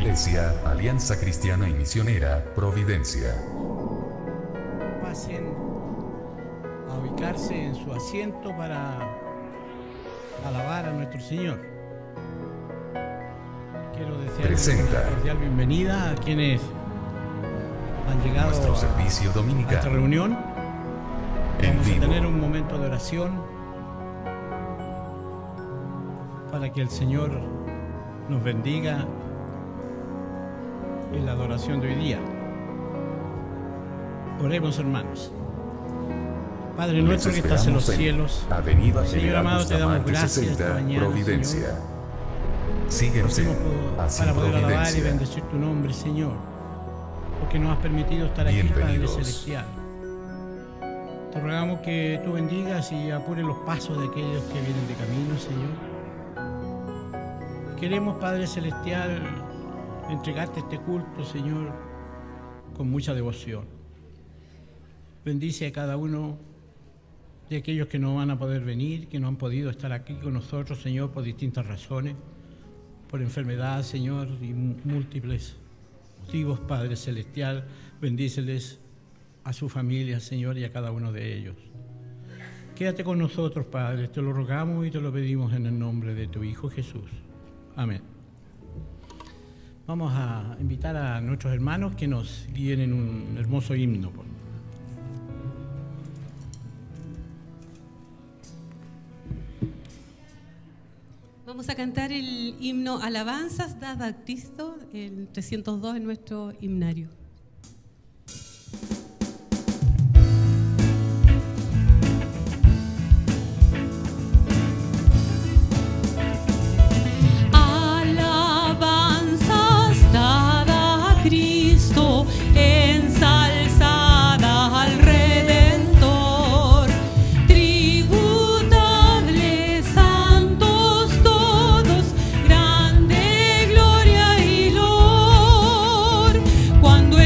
Iglesia, Alianza Cristiana y Misionera, Providencia. Pasen a ubicarse en su asiento para alabar a nuestro Señor. Quiero desear una cordial bienvenida a quienes han llegado nuestro servicio dominical a esta reunión. Vamos a tener un momento de oración para que el Señor nos bendiga en la adoración de hoy día. Oremos, hermanos. Padre nuestro que estás en los cielos, Señor amado, te damos gracias esta mañana, Providencia. Señor. Síguense Para poder alabar y bendecir tu nombre, Señor, porque nos has permitido estar aquí, Padre Celestial. Te rogamos que tú bendigas y apures los pasos de aquellos que vienen de camino, Señor. Queremos, Padre Celestial, entregarte este culto, Señor, con mucha devoción. Bendice a cada uno de aquellos que no van a poder venir, que no han podido estar aquí con nosotros, Señor, por distintas razones, por enfermedad, Señor, y múltiples motivos, Padre Celestial. Bendíceles a su familia, Señor, y a cada uno de ellos. Quédate con nosotros, Padre, te lo rogamos y te lo pedimos en el nombre de tu Hijo Jesús. Amén. Vamos a invitar a nuestros hermanos que nos guíen en un hermoso himno. Vamos a cantar el himno Alabanzas dad a Cristo, el 302 en nuestro himnario. Cuando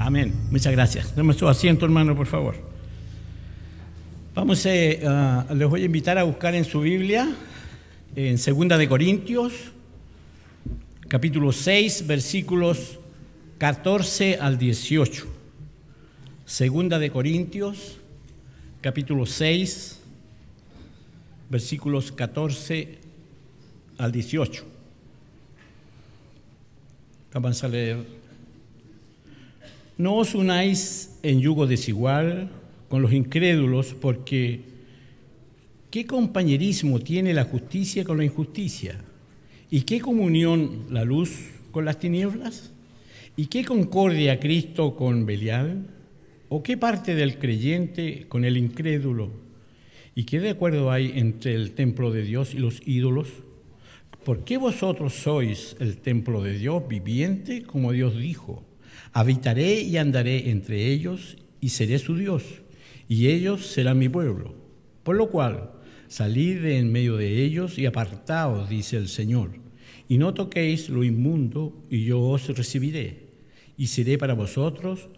Amén. Muchas gracias. Dame su asiento, hermano, por favor. Les voy a invitar a buscar en su Biblia, en 2 de Corintios, capítulo 6, versículos 14 al 18. 2 de Corintios, capítulo 6, versículos 14 al 18. Vamos a leer. No os unáis en yugo desigual con los incrédulos, porque ¿qué compañerismo tiene la justicia con la injusticia? ¿Y qué comunión la luz con las tinieblas? ¿Y qué concordia Cristo con Belial? ¿O qué parte del creyente con el incrédulo? ¿Y qué de acuerdo hay entre el templo de Dios y los ídolos? ¿Por qué vosotros sois el templo de Dios viviente, como Dios dijo? Habitaré y andaré entre ellos y seré su Dios, y ellos serán mi pueblo. Por lo cual, salid de en medio de ellos y apartaos, dice el Señor, y no toquéis lo inmundo, y yo os recibiré, y seré para vosotros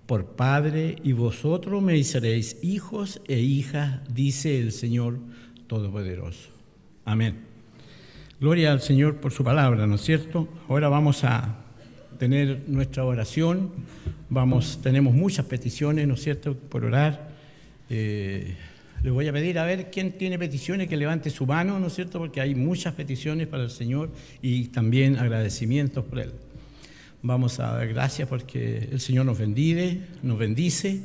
por Padre, y vosotros me seréis hijos e hijas, dice el Señor Todopoderoso. Amén. Gloria al Señor por su palabra, ¿no es cierto? Ahora vamos a tener nuestra oración. Tenemos muchas peticiones, ¿no es cierto?, por orar. Les voy a pedir a ver quién tiene peticiones, que levante su mano, ¿no es cierto?, porque hay muchas peticiones para el Señor y también agradecimientos por Él. Vamos a dar gracias porque el Señor nos bendice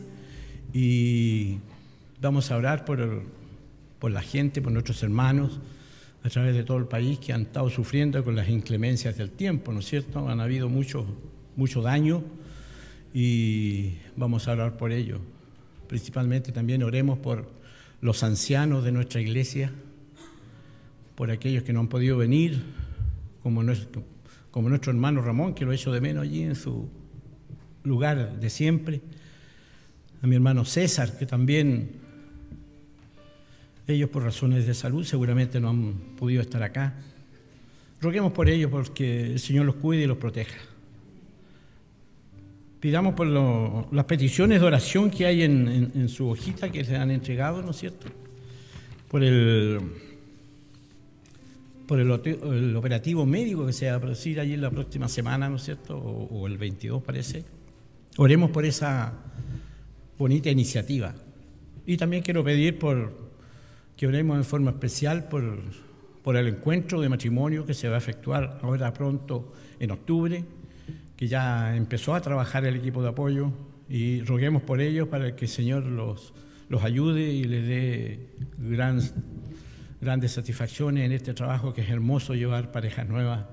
y vamos a orar por la gente, por nuestros hermanos a través de todo el país que han estado sufriendo con las inclemencias del tiempo, ¿no es cierto? Han habido mucho daño y vamos a orar por ello. Principalmente también oremos por los ancianos de nuestra iglesia, por aquellos que no han podido venir, como nuestro hermano Ramón, que lo echo de menos allí en su lugar de siempre, a mi hermano César, que también ellos por razones de salud seguramente no han podido estar acá. Roguemos por ellos porque el Señor los cuide y los proteja. Pidamos por las peticiones de oración que hay en su hojita que se han entregado, ¿no es cierto? Por el operativo médico que se va a producir allí en la próxima semana, ¿no es cierto? O el 22 parece. Oremos por esa bonita iniciativa. Y también quiero pedir que oremos en forma especial por el encuentro de matrimonio que se va a efectuar ahora pronto en octubre, que ya empezó a trabajar el equipo de apoyo, y roguemos por ellos para que el Señor los ayude y les dé grandes satisfacciones en este trabajo, que es hermoso llevar parejas nuevas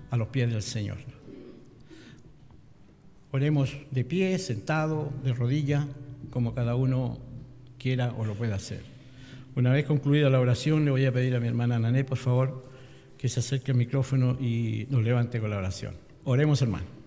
a los pies del Señor. Oremos de pie, sentado, de rodillas, como cada uno quiera o lo pueda hacer. Una vez concluida la oración, le voy a pedir a mi hermana Nané, por favor, que se acerque al micrófono y nos levante con la oración. Oremos, hermano.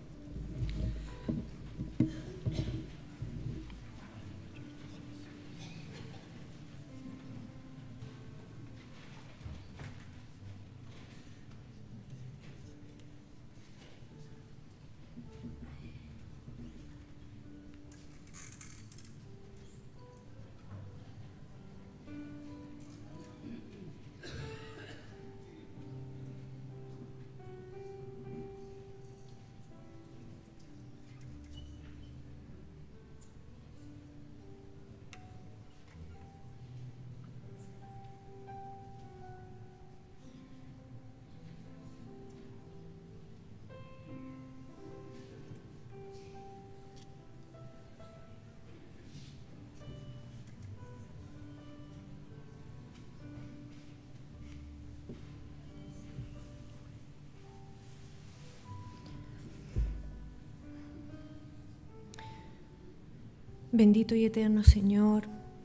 Bendito y eterno Señor,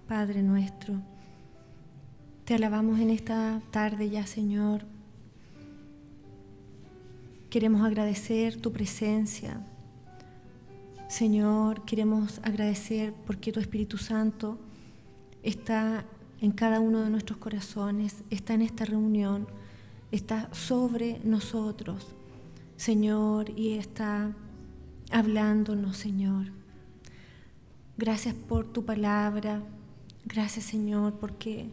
Padre nuestro, te alabamos en esta tarde ya, Señor. Queremos agradecer tu presencia. Señor, queremos agradecer porque tu Espíritu Santo está en cada uno de nuestros corazones, está en esta reunión, está sobre nosotros, Señor, y está hablándonos, Señor. Gracias por tu palabra. Gracias, Señor, porque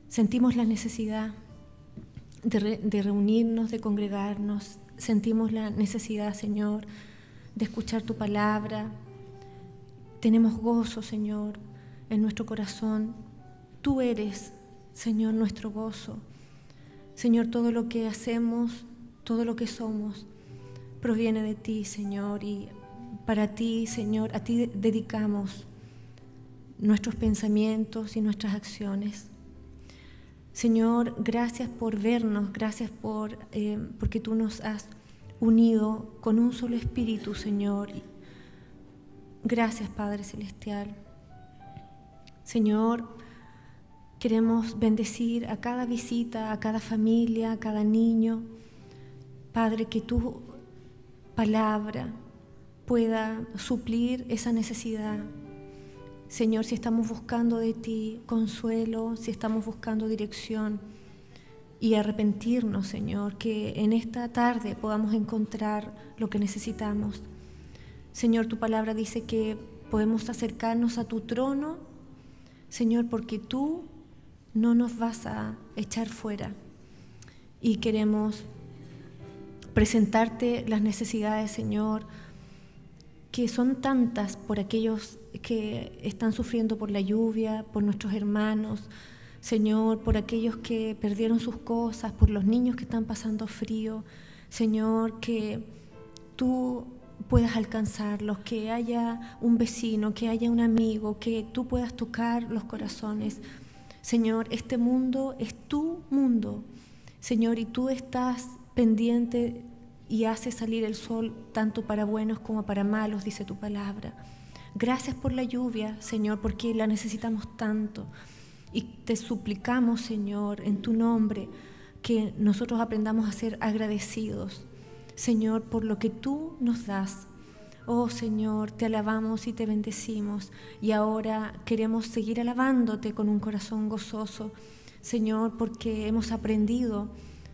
sentimos la necesidad de reunirnos, de congregarnos. Sentimos la necesidad, Señor, de escuchar tu palabra. Tenemos gozo, Señor, en nuestro corazón. Tú eres, Señor, nuestro gozo. Señor, todo lo que hacemos, todo lo que somos, proviene de ti, Señor, y para ti, Señor, a ti dedicamos nuestros pensamientos y nuestras acciones. Señor, gracias por vernos, gracias porque tú nos has unido con un solo espíritu, Señor. Gracias, Padre Celestial. Señor, queremos bendecir a cada visita, a cada familia, a cada niño. Padre, que tu palabra pueda suplir esa necesidad. Señor, si estamos buscando de ti consuelo, si estamos buscando dirección y arrepentirnos, Señor, que en esta tarde podamos encontrar lo que necesitamos. Señor, tu palabra dice que podemos acercarnos a tu trono, Señor, porque tú no nos vas a echar fuera. Y queremos presentarte las necesidades, Señor, que son tantas por aquellos que están sufriendo por la lluvia, por nuestros hermanos, Señor, por aquellos que perdieron sus cosas, por los niños que están pasando frío. Señor, que tú puedas alcanzarlos, que haya un vecino, que haya un amigo, que tú puedas tocar los corazones. Señor, este mundo es tu mundo, Señor, y tú estás pendiente y haces salir el sol tanto para buenos como para malos, dice tu palabra. Gracias por la lluvia, Señor, porque la necesitamos tanto. Y te suplicamos, Señor, en tu nombre, que nosotros aprendamos a ser agradecidos, Señor, por lo que tú nos das. Oh, Señor, te alabamos y te bendecimos. Y ahora queremos seguir alabándote con un corazón gozoso, Señor, porque hemos aprendido,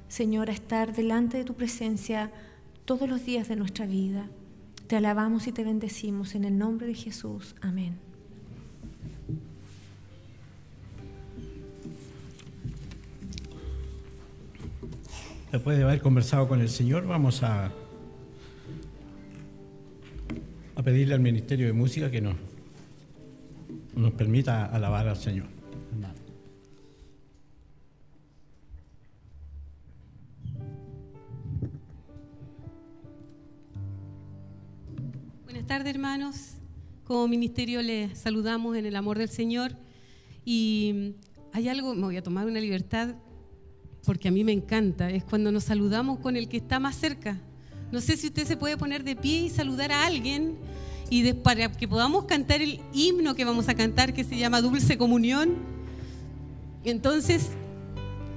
Señor, a estar delante de tu presencia todos los días de nuestra vida. Te alabamos y te bendecimos en el nombre de Jesús. Amén. Después de haber conversado con el Señor, vamos a pedirle al Ministerio de Música que nos permita alabar al Señor. Buenas tardes, hermanos. Como ministerio les saludamos en el amor del Señor. Y hay algo, me voy a tomar una libertad porque a mí me encanta, es cuando nos saludamos con el que está más cerca. No sé si usted se puede poner de pie y saludar a alguien y para que podamos cantar el himno que vamos a cantar, que se llama Dulce Comunión. Entonces,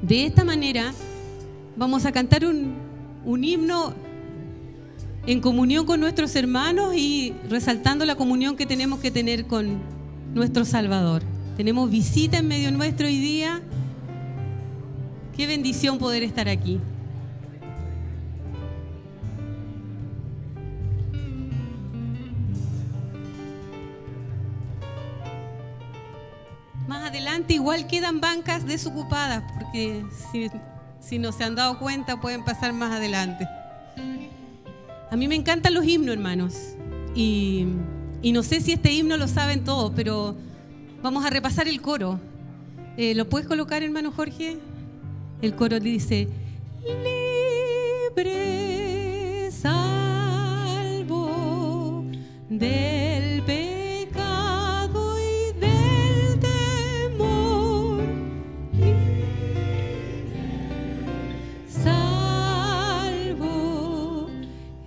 de esta manera vamos a cantar un himno en comunión con nuestros hermanos y resaltando la comunión que tenemos que tener con nuestro Salvador. Tenemos visita en medio nuestro hoy día. Qué bendición poder estar aquí. Más adelante igual quedan bancas desocupadas, porque si no se han dado cuenta pueden pasar más adelante. A mí me encantan los himnos, hermanos, y no sé si este himno lo saben todos, pero vamos a repasar el coro. ¿Lo puedes colocar, hermano Jorge? El coro dice: libre, salvo del pecado y del temor, libre, salvo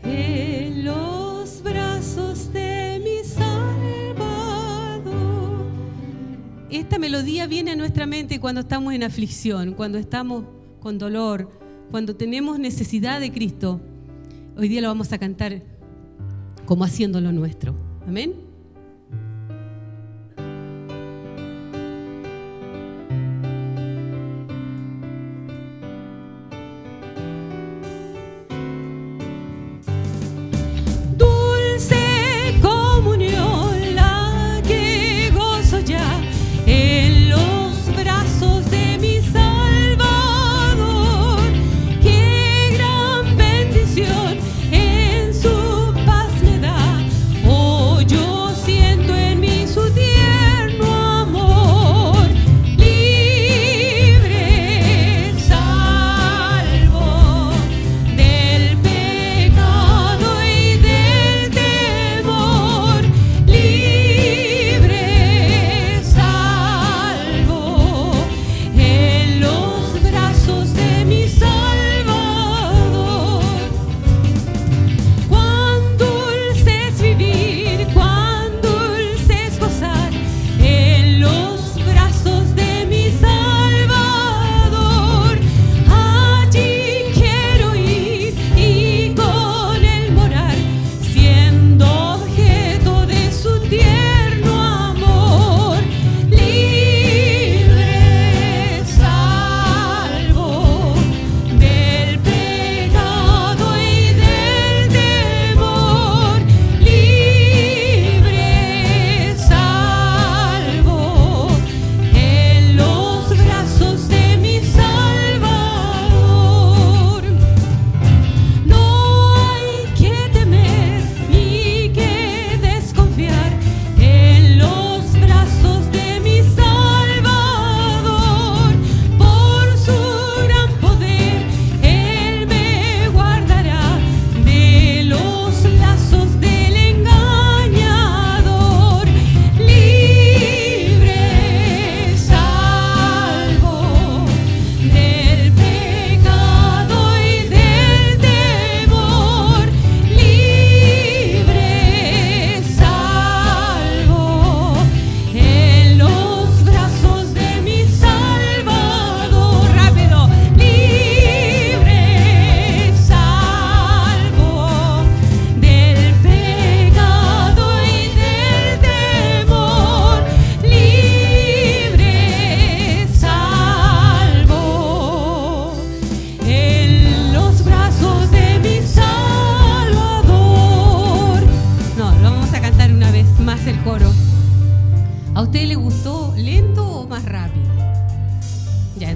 en los brazos de mi Salvador. Esta melodía viene a nuestra mente cuando estamos en aflicción, cuando estamos con dolor, cuando tenemos necesidad de Cristo. Hoy día lo vamos a cantar como haciéndolo nuestro. Amén.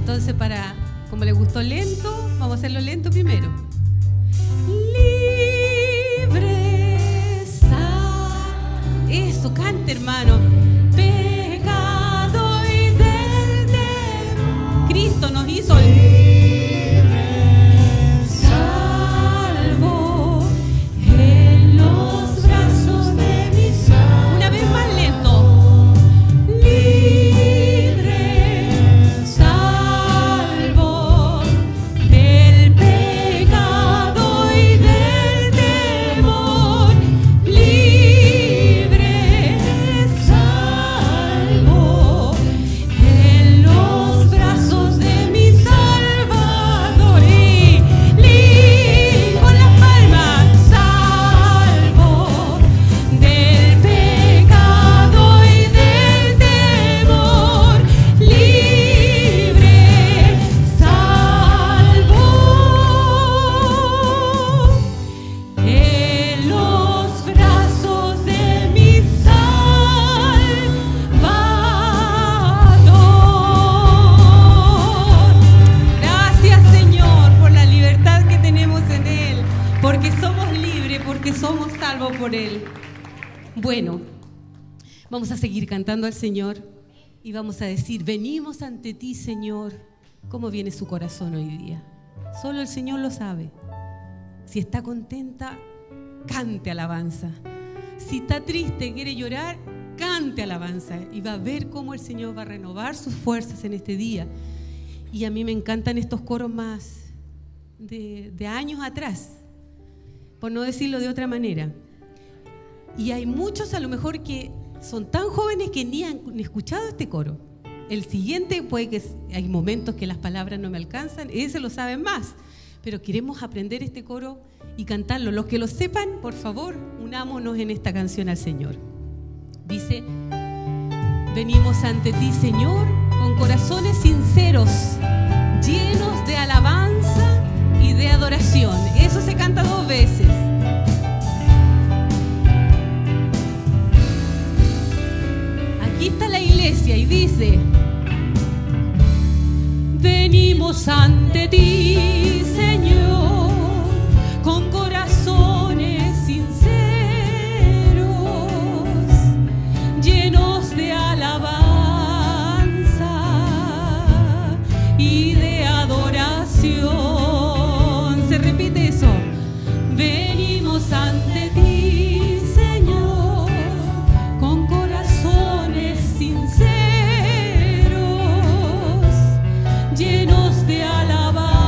Entonces, como le gustó lento, vamos a hacerlo lento primero. Eso, cante, hermano. Pecado y del demonio. Cristo nos hizo salvo en los brazos de mi Salvador. Una vez más lento. Libre, salvo del pecado y del temor. Por Él. Bueno, vamos a seguir cantando al Señor y vamos a decir: venimos ante ti, Señor. ¿Cómo viene su corazón hoy día? Solo el Señor lo sabe. Si está contenta, cante alabanza. Si está triste, quiere llorar, cante alabanza. Y va a ver cómo el Señor va a renovar sus fuerzas en este día. Y a mí me encantan estos coros más de años atrás, por no decirlo de otra manera. Y hay muchos a lo mejor que son tan jóvenes que ni han escuchado este coro. El siguiente puede que hay momentos que las palabras no me alcanzan, ese lo saben más, pero queremos aprender este coro y cantarlo. Los que lo sepan, por favor, unámonos en esta canción al Señor. Dice: venimos ante ti, Señor, con corazones sinceros, llenos de alabanza y de adoración. Eso se canta 2 veces. Aquí está la iglesia y dice: venimos ante ti, Señor, con corazones sinceros, llenos de alabanza y de adoración. Se repite eso: venimos ante ti, Señor, con corazones sinceros, llenos de alabanza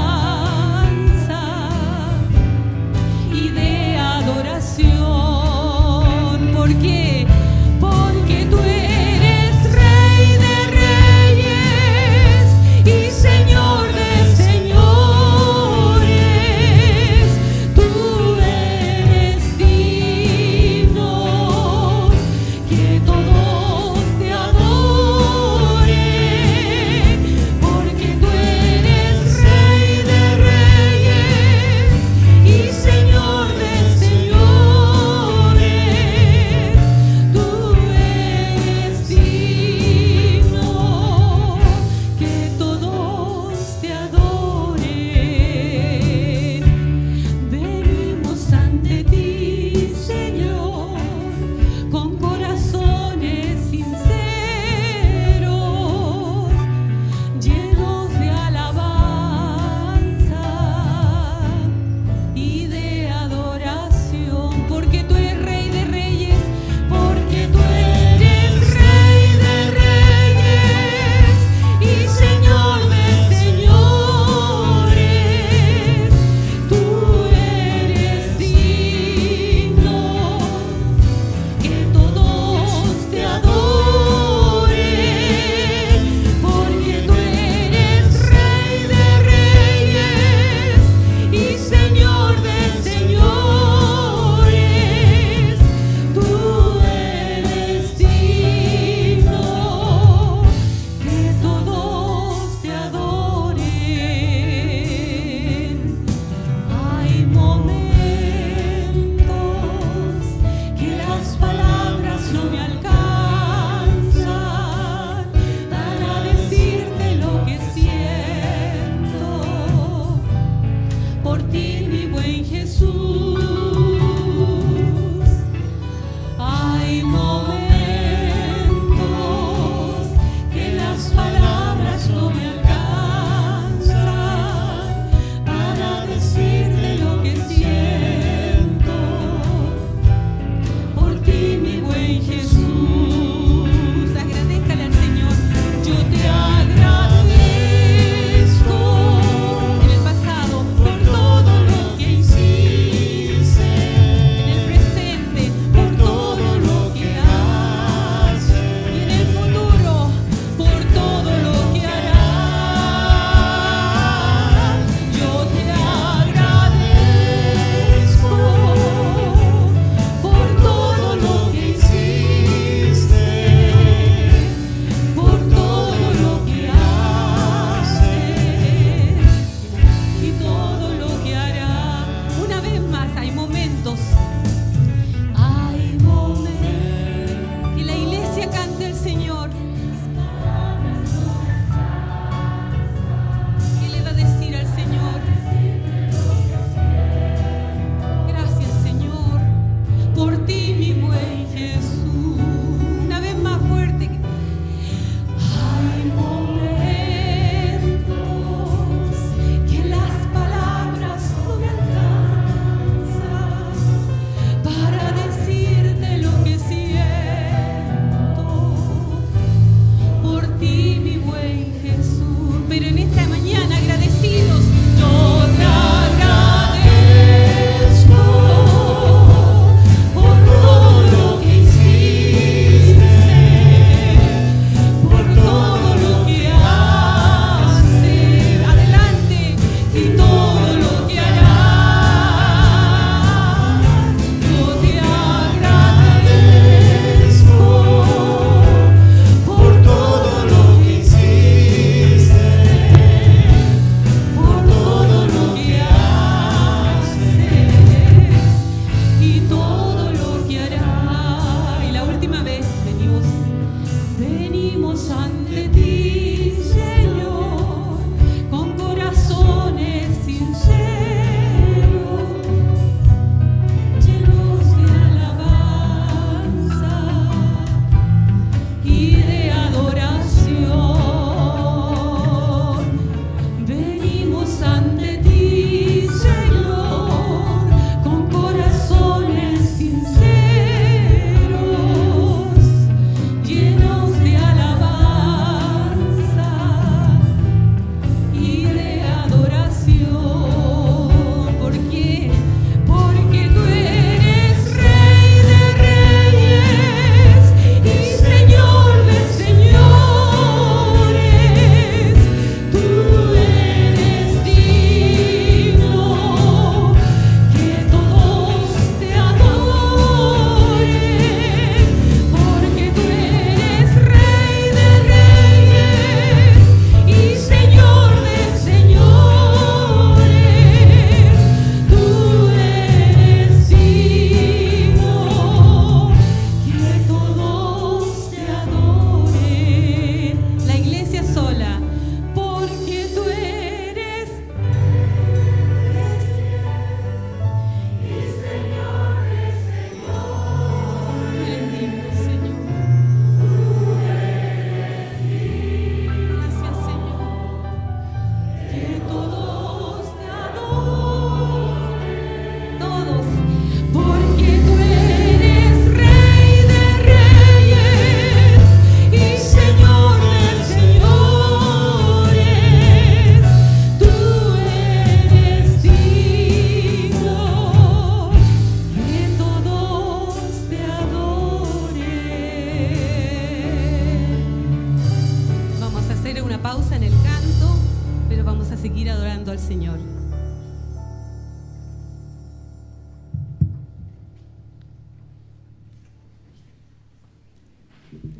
al Señor.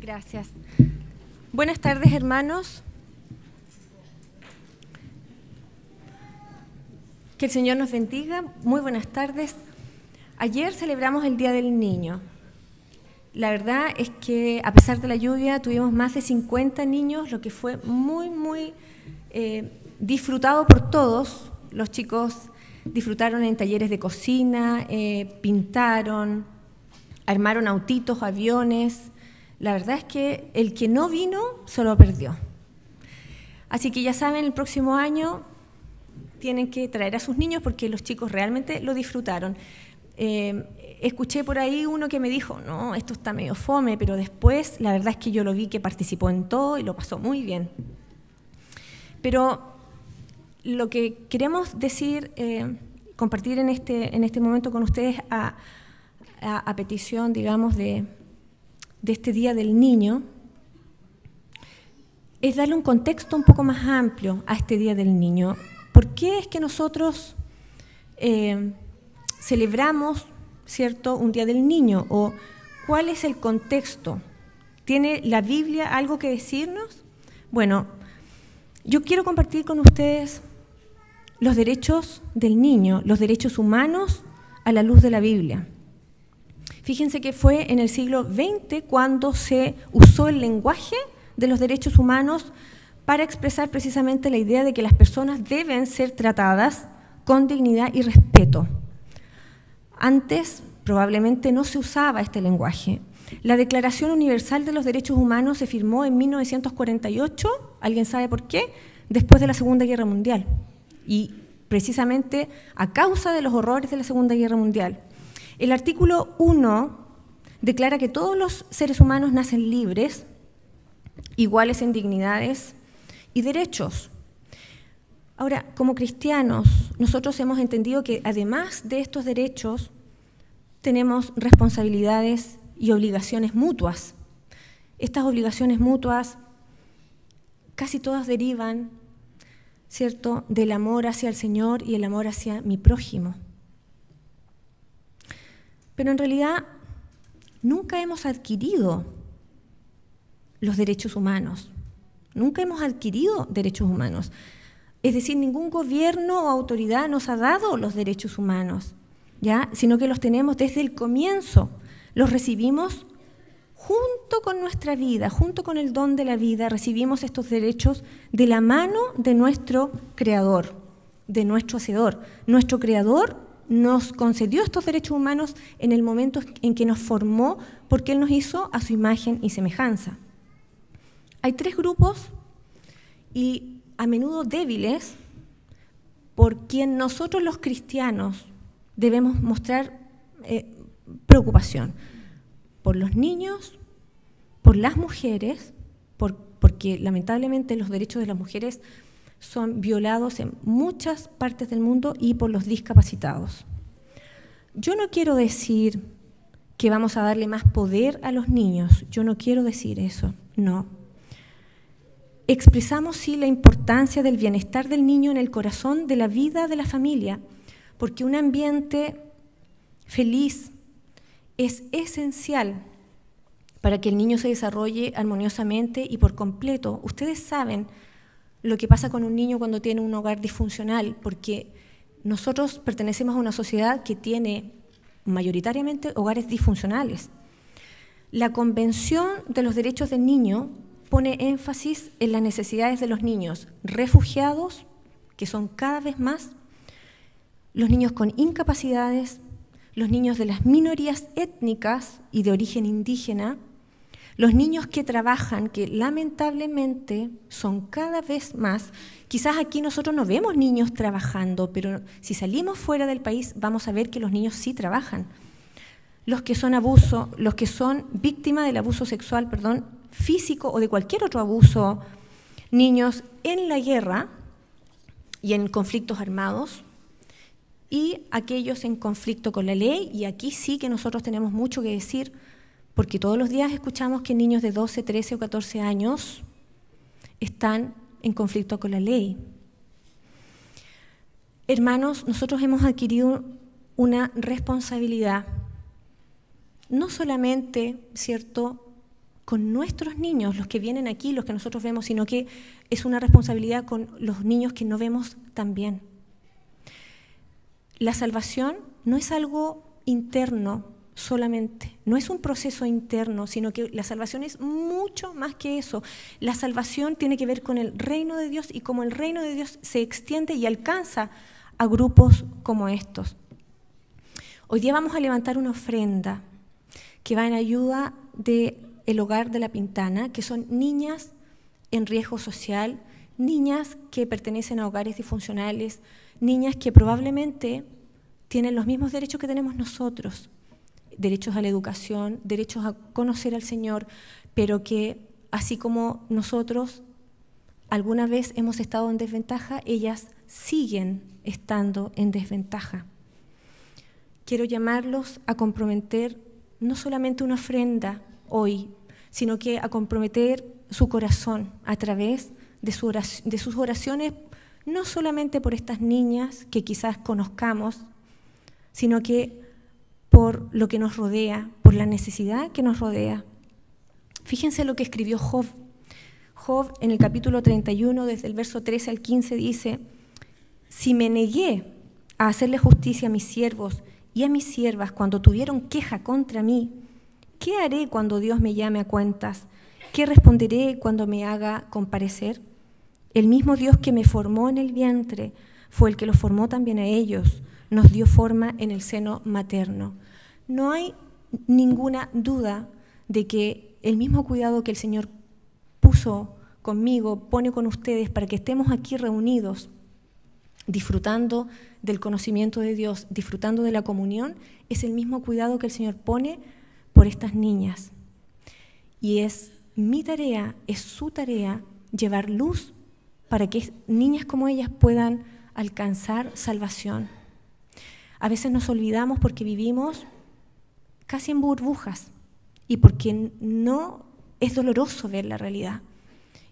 Gracias. Buenas tardes, hermanos. Que el Señor nos bendiga. Muy buenas tardes. Ayer celebramos el Día del Niño. La verdad es que a pesar de la lluvia tuvimos más de 50 niños, lo que fue muy disfrutado por todos. Los chicos disfrutaron en talleres de cocina, pintaron, armaron autitos, aviones. La verdad es que el que no vino se lo perdió. Así que ya saben, el próximo año tienen que traer a sus niños porque los chicos realmente lo disfrutaron. Escuché por ahí uno que me dijo, no, esto está medio fome, pero después la verdad es que yo lo vi que participó en todo y lo pasó muy bien. Pero lo que queremos decir, compartir en este momento con ustedes a petición, digamos, de este Día del Niño, es darle un contexto un poco más amplio a este Día del Niño. ¿Por qué es que nosotros celebramos, ¿cierto?, un Día del Niño? ¿O cuál es el contexto? ¿Tiene la Biblia algo que decirnos? Bueno, yo quiero compartir con ustedes los derechos del niño, los derechos humanos a la luz de la Biblia. Fíjense que fue en el siglo XX cuando se usó el lenguaje de los derechos humanos para expresar precisamente la idea de que las personas deben ser tratadas con dignidad y respeto. Antes probablemente no se usaba este lenguaje. La Declaración Universal de los Derechos Humanos se firmó en 1948, ¿alguien sabe por qué? Después de la Segunda Guerra Mundial, y precisamente a causa de los horrores de la Segunda Guerra Mundial. El artículo 1 declara que todos los seres humanos nacen libres, iguales en dignidades y derechos. Ahora, como cristianos, nosotros hemos entendido que además de estos derechos, tenemos responsabilidades y obligaciones mutuas. Estas obligaciones mutuas casi todas derivan, ¿cierto?, del amor hacia el Señor y el amor hacia mi prójimo. Pero en realidad nunca hemos adquirido los derechos humanos. Nunca hemos adquirido derechos humanos. Es decir, ningún gobierno o autoridad nos ha dado los derechos humanos, ¿ya?, sino que los tenemos desde el comienzo. Los recibimos junto con nuestra vida, junto con el don de la vida, recibimos estos derechos de la mano de nuestro Creador, de nuestro Hacedor. Nuestro Creador nos concedió estos derechos humanos en el momento en que nos formó, porque Él nos hizo a su imagen y semejanza. Hay tres grupos, y a menudo débiles, por quien nosotros los cristianos debemos mostrar preocupación: por los niños, por las mujeres, porque lamentablemente los derechos de las mujeres son violados en muchas partes del mundo, y por los discapacitados. Yo no quiero decir que vamos a darle más poder a los niños, yo no quiero decir eso, no. Expresamos sí la importancia del bienestar del niño en el corazón de la vida de la familia, porque un ambiente feliz es esencial para que el niño se desarrolle armoniosamente y por completo. Ustedes saben lo que pasa con un niño cuando tiene un hogar disfuncional, porque nosotros pertenecemos a una sociedad que tiene mayoritariamente hogares disfuncionales. La Convención de los Derechos del Niño pone énfasis en las necesidades de los niños refugiados, que son cada vez más, los niños con incapacidades, los niños de las minorías étnicas y de origen indígena, los niños que trabajan, que lamentablemente son cada vez más. Quizás aquí nosotros no vemos niños trabajando, pero si salimos fuera del país vamos a ver que los niños sí trabajan. Los que son víctimas del abuso sexual, físico o de cualquier otro abuso, niños en la guerra y en conflictos armados, y aquellos en conflicto con la ley, y aquí sí que nosotros tenemos mucho que decir, porque todos los días escuchamos que niños de 12, 13 o 14 años están en conflicto con la ley. Hermanos, nosotros hemos adquirido una responsabilidad, no solamente, ¿cierto?, con nuestros niños, los que vienen aquí, los que nosotros vemos, sino que es una responsabilidad con los niños que no vemos también. La salvación no es algo interno solamente, no es un proceso interno, sino que la salvación es mucho más que eso. La salvación tiene que ver con el reino de Dios y cómo el reino de Dios se extiende y alcanza a grupos como estos. Hoy día vamos a levantar una ofrenda que va en ayuda del Hogar de la Pintana, que son niñas en riesgo social, niñas que pertenecen a hogares disfuncionales, niñas que probablemente tienen los mismos derechos que tenemos nosotros, derechos a la educación, derechos a conocer al Señor, pero que así como nosotros alguna vez hemos estado en desventaja, ellas siguen estando en desventaja. Quiero llamarlos a comprometer no solamente una ofrenda hoy, sino que a comprometer su corazón a través de sus oraciones, no solamente por estas niñas que quizás conozcamos, sino que por lo que nos rodea, por la necesidad que nos rodea. Fíjense lo que escribió Job. Job en el capítulo 31, desde el verso 13 al 15, dice: si me negué a hacerle justicia a mis siervos y a mis siervas cuando tuvieron queja contra mí, ¿qué haré cuando Dios me llame a cuentas? ¿Qué responderé cuando me haga comparecer? El mismo Dios que me formó en el vientre fue el que los formó también a ellos, nos dio forma en el seno materno. No hay ninguna duda de que el mismo cuidado que el Señor puso conmigo, pone con ustedes para que estemos aquí reunidos, disfrutando del conocimiento de Dios, disfrutando de la comunión, es el mismo cuidado que el Señor pone por estas niñas. Y es mi tarea, es su tarea, llevar luz para que niñas como ellas puedan alcanzar salvación. A veces nos olvidamos porque vivimos casi en burbujas y porque no es doloroso ver la realidad.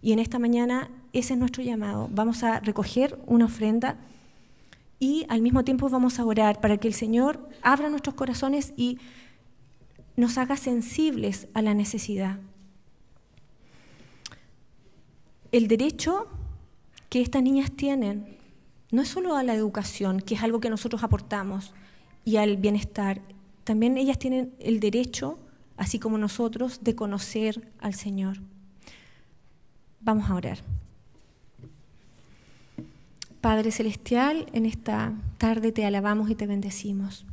Y en esta mañana ese es nuestro llamado. Vamos a recoger una ofrenda y al mismo tiempo vamos a orar para que el Señor abra nuestros corazones y nos haga sensibles a la necesidad. El derecho que estas niñas tienen no es solo a la educación, que es algo que nosotros aportamos, y al bienestar. También ellas tienen el derecho, así como nosotros, de conocer al Señor. Vamos a orar. Padre Celestial, en esta tarde te alabamos y te bendecimos.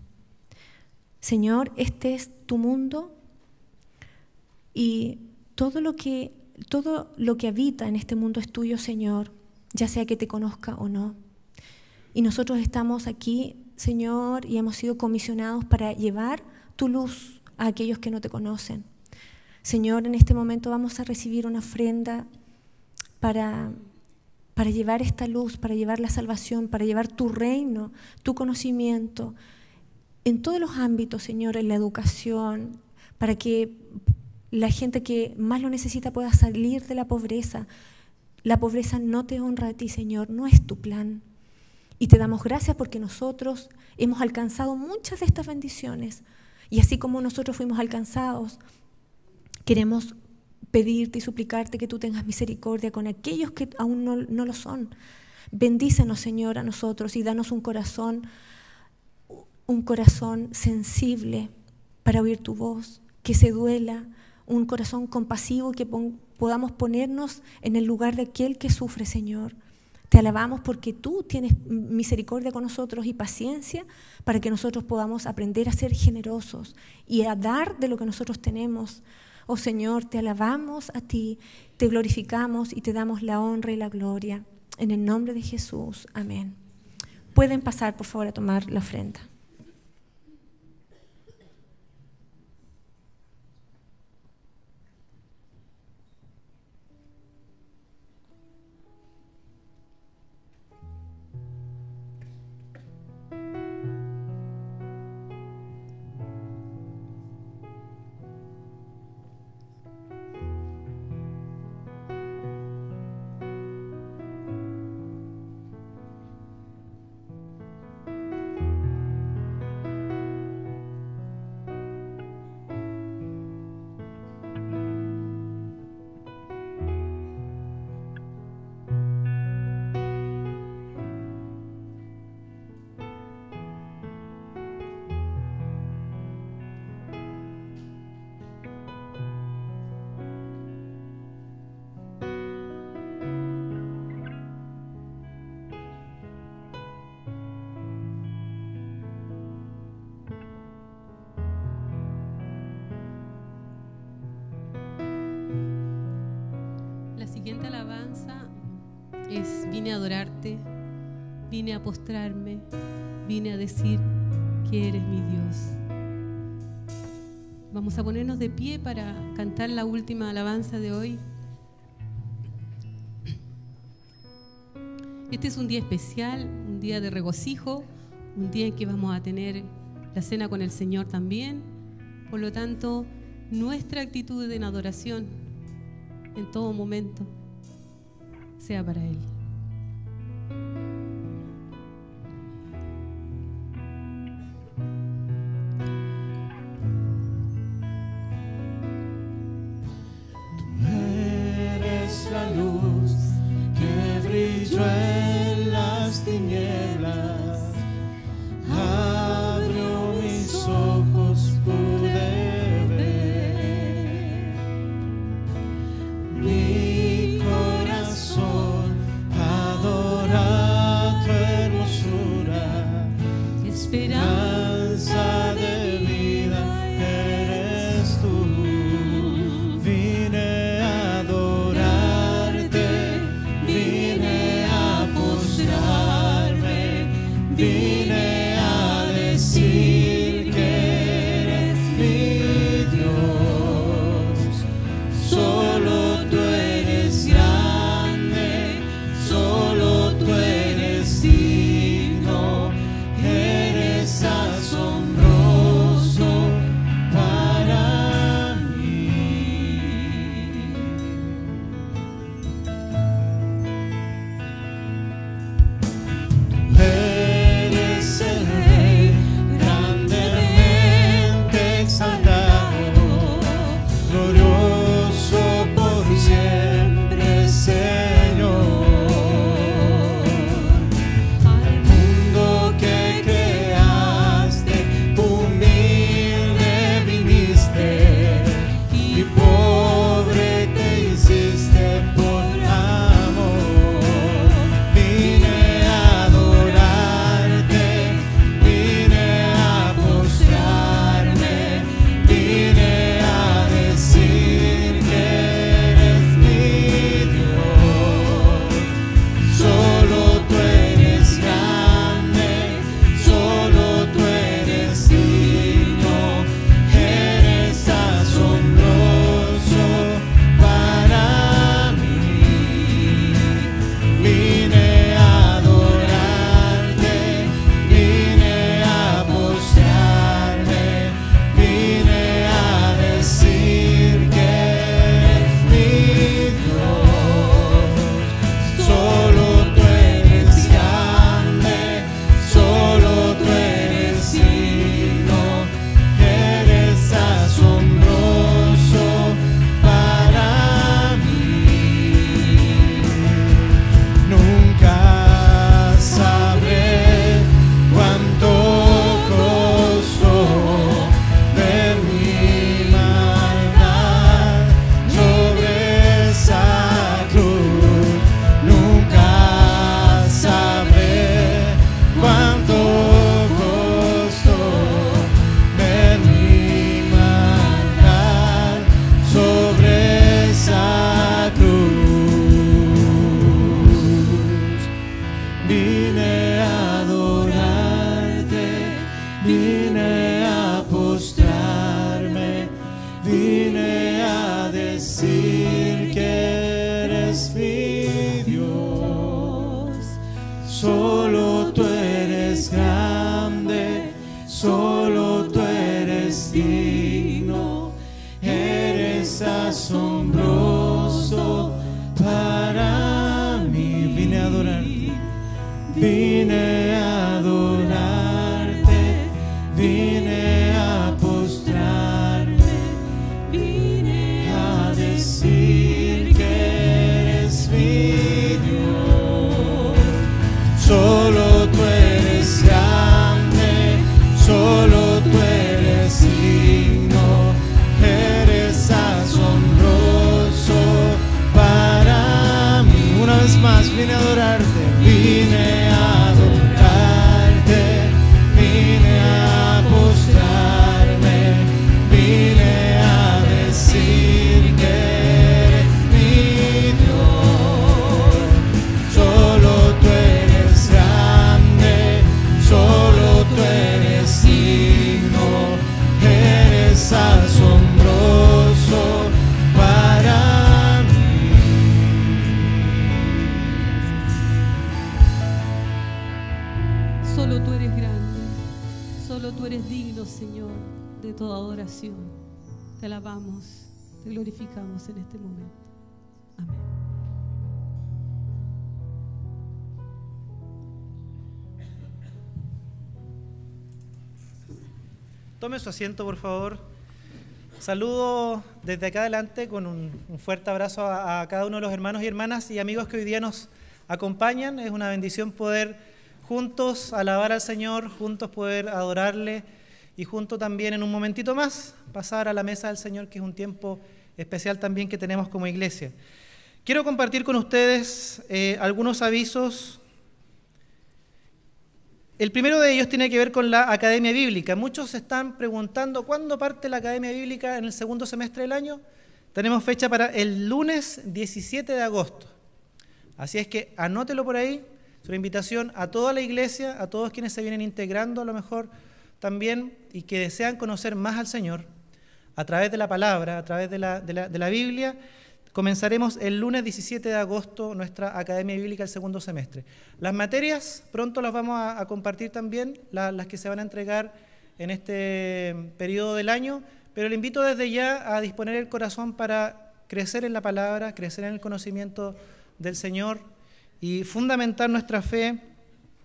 Señor, este es tu mundo y todo lo que habita en este mundo es tuyo, Señor, ya sea que te conozca o no. Y nosotros estamos aquí, Señor, y hemos sido comisionados para llevar tu luz a aquellos que no te conocen. Señor, en este momento vamos a recibir una ofrenda para llevar esta luz, para llevar la salvación, para llevar tu reino, tu conocimiento, en todos los ámbitos, Señor, en la educación, para que la gente que más lo necesita pueda salir de la pobreza. La pobreza no te honra a ti, Señor, no es tu plan. Y te damos gracias porque nosotros hemos alcanzado muchas de estas bendiciones. Y así como nosotros fuimos alcanzados, queremos pedirte y suplicarte que tú tengas misericordia con aquellos que aún no lo son. Bendícenos, Señor, a nosotros y danos un corazón sensible para oír tu voz, que se duela, un corazón compasivo, que podamos ponernos en el lugar de aquel que sufre, Señor. Te alabamos porque tú tienes misericordia con nosotros y paciencia para que nosotros podamos aprender a ser generosos y a dar de lo que nosotros tenemos. Oh Señor, te alabamos a ti, te glorificamos y te damos la honra y la gloria. En el nombre de Jesús, amén. Pueden pasar, por favor, a tomar la ofrenda. Esta alabanza es: vine a adorarte, vine a postrarme, vine a decir que eres mi Dios. Vamos a ponernos de pie para cantar la última alabanza de hoy. Este es un día especial, un día de regocijo, un día en que vamos a tener la cena con el Señor también. Por lo tanto, nuestra actitud en adoración en todo momento sea para Él. Tú eres la luz que brilló en las tinieblas, abrió mis ojos, pude ver. Mi corazón adora tu hermosura, esperanza de vida eres tú. Vine a adorarte, vine a postrarme, vine a decir que eres mi Dios. Solo tú eres grande, solo tú eres digno, eres asombroso para mí. Tú eres el Rey, grandemente exaltado, glorioso por siempre, Señor. Al mundo que creaste, humilde viniste, y pobre te hiciste por amor. Vine a adorarte, vine a postrarme, vine a decir que eres mi Dios. Solo tú eres grande, solo tú eres digno, eres asombroso para mí. Vine a adorarte, vine a postrarme, vine a decir que eres mi Dios. Solo tú eres grande, solo tú eres digno, eres asombroso para mí. Nunca sabré cuánto costó ver mi maldad sobre esa cruz. Nunca sabré cuánto costó ver mi maldad sobre esa cruz. Vine a adorarte, vine a postrarme, vine a decir que eres mi Dios. Solo tú eres grande, solo tú eres digno, eres asombroso para mí. Vine a adorarte, vine a adorarte, vine a postrarme, vine a decir que eres mi Dios. Solo tú eres grande, solo tú eres digno, eres asombroso para mí. Una vez más, vine a adorarte, vine a adorarte. de toda adoración. Te alabamos, te glorificamos en este momento. Amén. Tome su asiento, por favor. Saludo desde acá adelante con un fuerte abrazo a cada uno de los hermanos y hermanas y amigos que hoy día nos acompañan. Es una bendición poder juntos alabar al Señor, juntos poder adorarle y juntos también en un momentito más pasar a la mesa del Señor, que es un tiempo especial también que tenemos como iglesia. Quiero compartir con ustedes algunos avisos. El primero de ellos tiene que ver con la Academia Bíblica. Muchos se están preguntando ¿cuándo parte la Academia Bíblica en el segundo semestre del año? Tenemos fecha para el lunes 17 de agosto. Así es que anótelo por ahí. Es una invitación a toda la iglesia, a todos quienes se vienen integrando a lo mejor también y que desean conocer más al Señor a través de la palabra, a través de la Biblia. Comenzaremos el lunes 17 de agosto nuestra Academia Bíblica del segundo semestre. Las materias pronto las vamos a compartir también, las que se van a entregar en este periodo del año, pero le invito desde ya a disponer el corazón para crecer en la palabra, crecer en el conocimiento del Señor y fundamentar nuestra fe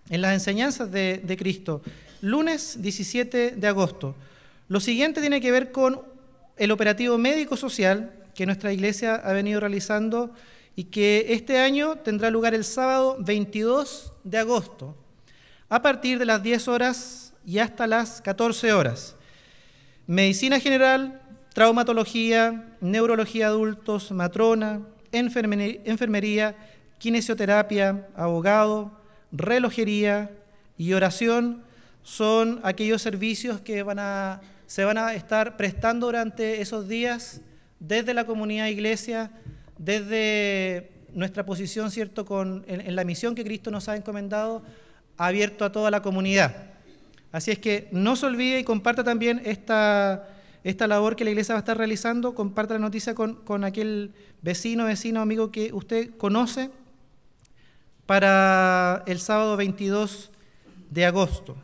en las enseñanzas de Cristo. Lunes 17 de agosto. Lo siguiente tiene que ver con el operativo médico-social que nuestra iglesia ha venido realizando y que este año tendrá lugar el sábado 22 de agosto a partir de las 10 horas y hasta las 14 horas. Medicina general, traumatología, neurología de adultos, matrona, enfermería, kinesioterapia, abogado, relojería y oración son aquellos servicios que se van a estar prestando durante esos días desde la comunidad iglesia, desde nuestra posición, ¿cierto?, en la misión que Cristo nos ha encomendado, abierto a toda la comunidad. Así es que no se olvide y comparta también esta labor que la iglesia va a estar realizando, comparta la noticia con aquel vecino, amigo que usted conoce para el sábado 22 de agosto.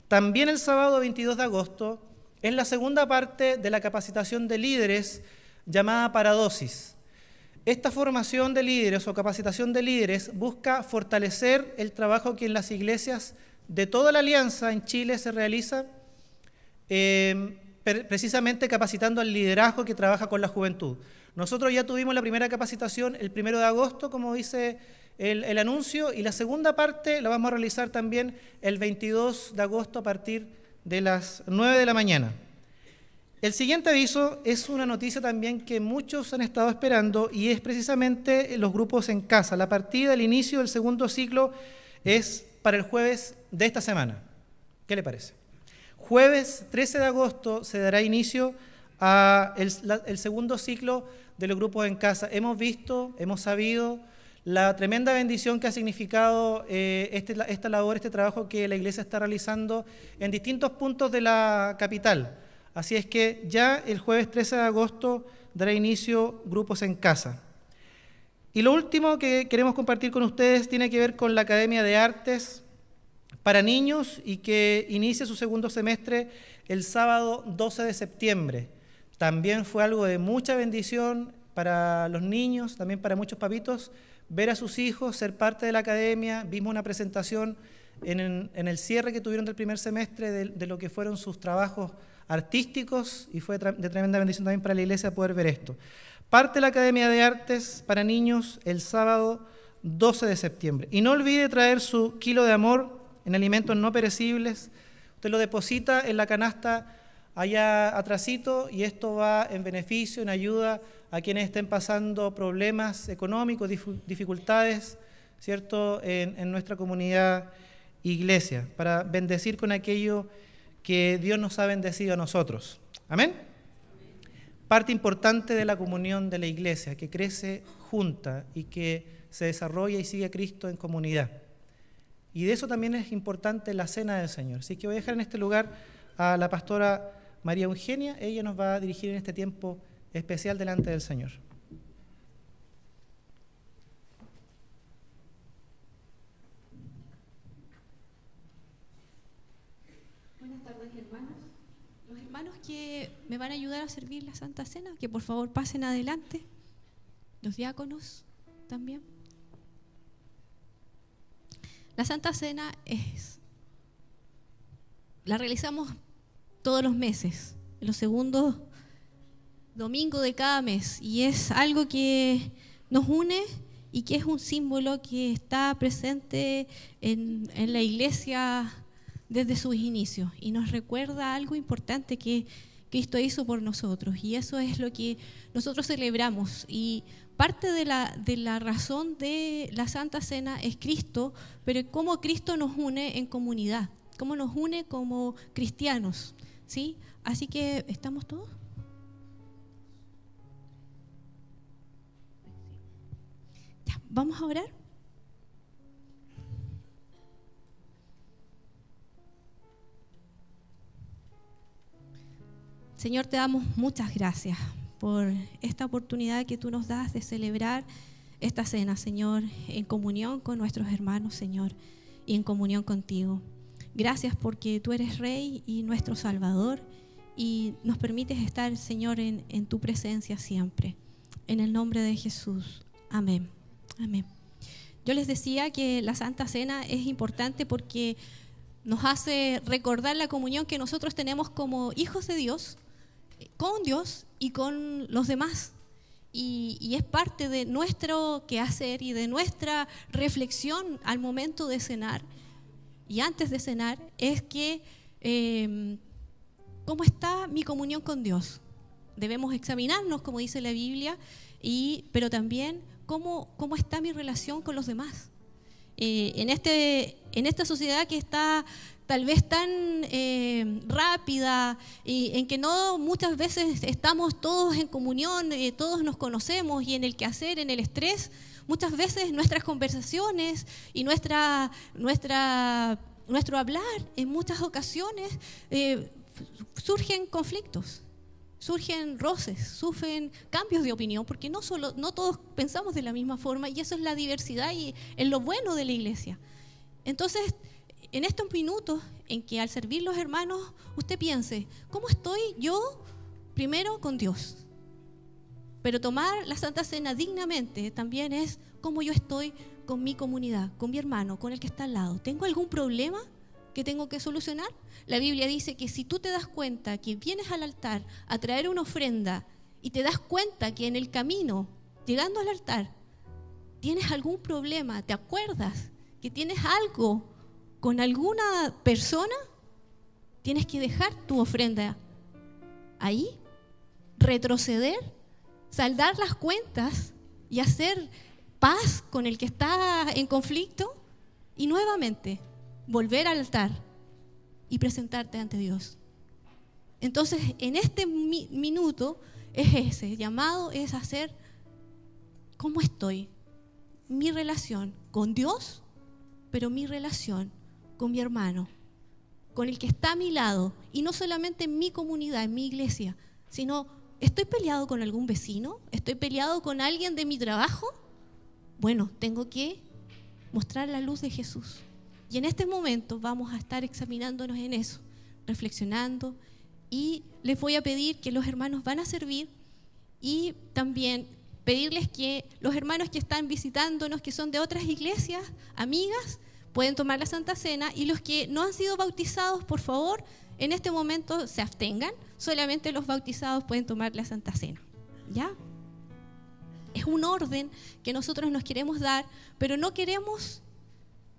También el sábado 22 de agosto es la segunda parte de la capacitación de líderes llamada Paradosis. Esta formación de líderes o capacitación de líderes busca fortalecer el trabajo que en las iglesias de toda la alianza en Chile se realiza, precisamente capacitando al liderazgo que trabaja con la juventud. Nosotros ya tuvimos la primera capacitación el 1 de agosto, como dice el anuncio, y la segunda parte la vamos a realizar también el 22 de agosto a partir de las 9 de la mañana. El siguiente aviso es una noticia también que muchos han estado esperando y es precisamente los grupos en casa. La partida del inicio del segundo ciclo es para el jueves de esta semana. ¿Qué le parece? Jueves 13 de agosto se dará inicio a el segundo ciclo de los grupos en casa. Hemos visto, hemos sabido la tremenda bendición que ha significado esta labor, este trabajo que la iglesia está realizando en distintos puntos de la capital. Así es que ya el jueves 13 de agosto dará inicio Grupos en Casa. Y lo último que queremos compartir con ustedes tiene que ver con la Academia de Artes para niños y que inicia su segundo semestre el sábado 12 de septiembre. También fue algo de mucha bendición para los niños, también para muchos papitos, ver a sus hijos, ser parte de la academia. Vimos una presentación en el cierre que tuvieron del primer semestre de lo que fueron sus trabajos artísticos y fue de tremenda bendición también para la iglesia poder ver esto. Parte la Academia de Artes para niños el sábado 12 de septiembre. Y no olvide traer su kilo de amor en alimentos no perecibles. Usted lo deposita en la canasta allá atrasito y esto va en beneficio, en ayuda a quienes estén pasando problemas económicos, dificultades, ¿cierto?, en nuestra comunidad iglesia, para bendecir con aquello que Dios nos ha bendecido a nosotros. ¿Amén? Parte importante de la comunión de la iglesia, que crece junta y que se desarrolla y sigue a Cristo en comunidad. Y de eso también es importante la cena del Señor. Así que voy a dejar en este lugar a la pastora María Eugenia. Ella nos va a dirigir en este tiempo especial delante del Señor. que me van a ayudar a servir la Santa Cena, que por favor pasen adelante. Los diáconos también. La Santa Cena la realizamos todos los meses, en los segundos domingos de cada mes, y es algo que nos une y que es un símbolo que está presente en la iglesia desde sus inicios y nos recuerda algo importante que Cristo hizo por nosotros, y eso es lo que nosotros celebramos. Y parte de la razón de la Santa Cena es Cristo, pero cómo Cristo nos une en comunidad, cómo nos une como cristianos, ¿sí? Así que, ¿estamos todos? Ya, vamos a orar. Señor, te damos muchas gracias por esta oportunidad que tú nos das de celebrar esta cena, Señor, en comunión con nuestros hermanos, Señor, y en comunión contigo. Gracias porque tú eres Rey y nuestro Salvador y nos permites estar, Señor, en tu presencia siempre. En el nombre de Jesús. Amén. Amén. Yo les decía que la Santa Cena es importante porque nos hace recordar la comunión que nosotros tenemos como hijos de Dios, con Dios y con los demás. Y es parte de nuestro quehacer y de nuestra reflexión al momento de cenar y antes de cenar, es que ¿cómo está mi comunión con Dios? Debemos examinarnos, como dice la Biblia, pero también cómo está mi relación con los demás. En esta sociedad que está tal vez tan rápida y en que no muchas veces estamos todos en comunión, todos nos conocemos, y en el quehacer, en el estrés, muchas veces nuestras conversaciones y nuestro hablar en muchas ocasiones surgen conflictos, surgen roces, surgen cambios de opinión, porque no todos pensamos de la misma forma, y eso es la diversidad y es lo bueno de la iglesia. Entonces, en estos minutos en que al servir los hermanos, usted piense, ¿cómo estoy yo primero con Dios? Pero tomar la Santa Cena dignamente también es cómo yo estoy con mi comunidad, con mi hermano, con el que está al lado. ¿Tengo algún problema que tengo que solucionar? La Biblia dice que si tú te das cuenta que vienes al altar a traer una ofrenda y te das cuenta que en el camino, llegando al altar, tienes algún problema, te acuerdas que tienes algo con alguna persona, tienes que dejar tu ofrenda ahí, retroceder, saldar las cuentas y hacer paz con el que está en conflicto y nuevamente volver al altar y presentarte ante Dios. Entonces, en este minuto es ese llamado, es hacer cómo estoy, mi relación con Dios, pero mi relación con mi hermano, con el que está a mi lado, y no solamente en mi comunidad, en mi iglesia, sino, ¿estoy peleado con algún vecino? ¿Estoy peleado con alguien de mi trabajo? Bueno, tengo que mostrar la luz de Jesús. Y en este momento vamos a estar examinándonos en eso, reflexionando, y les voy a pedir que los hermanos van a servir, y también pedirles que los hermanos que están visitándonos, que son de otras iglesias, amigas, pueden tomar la Santa Cena, y los que no han sido bautizados, por favor, en este momento se abstengan. Solamente los bautizados pueden tomar la Santa Cena. ¿Ya? Es un orden que nosotros nos queremos dar, pero no queremos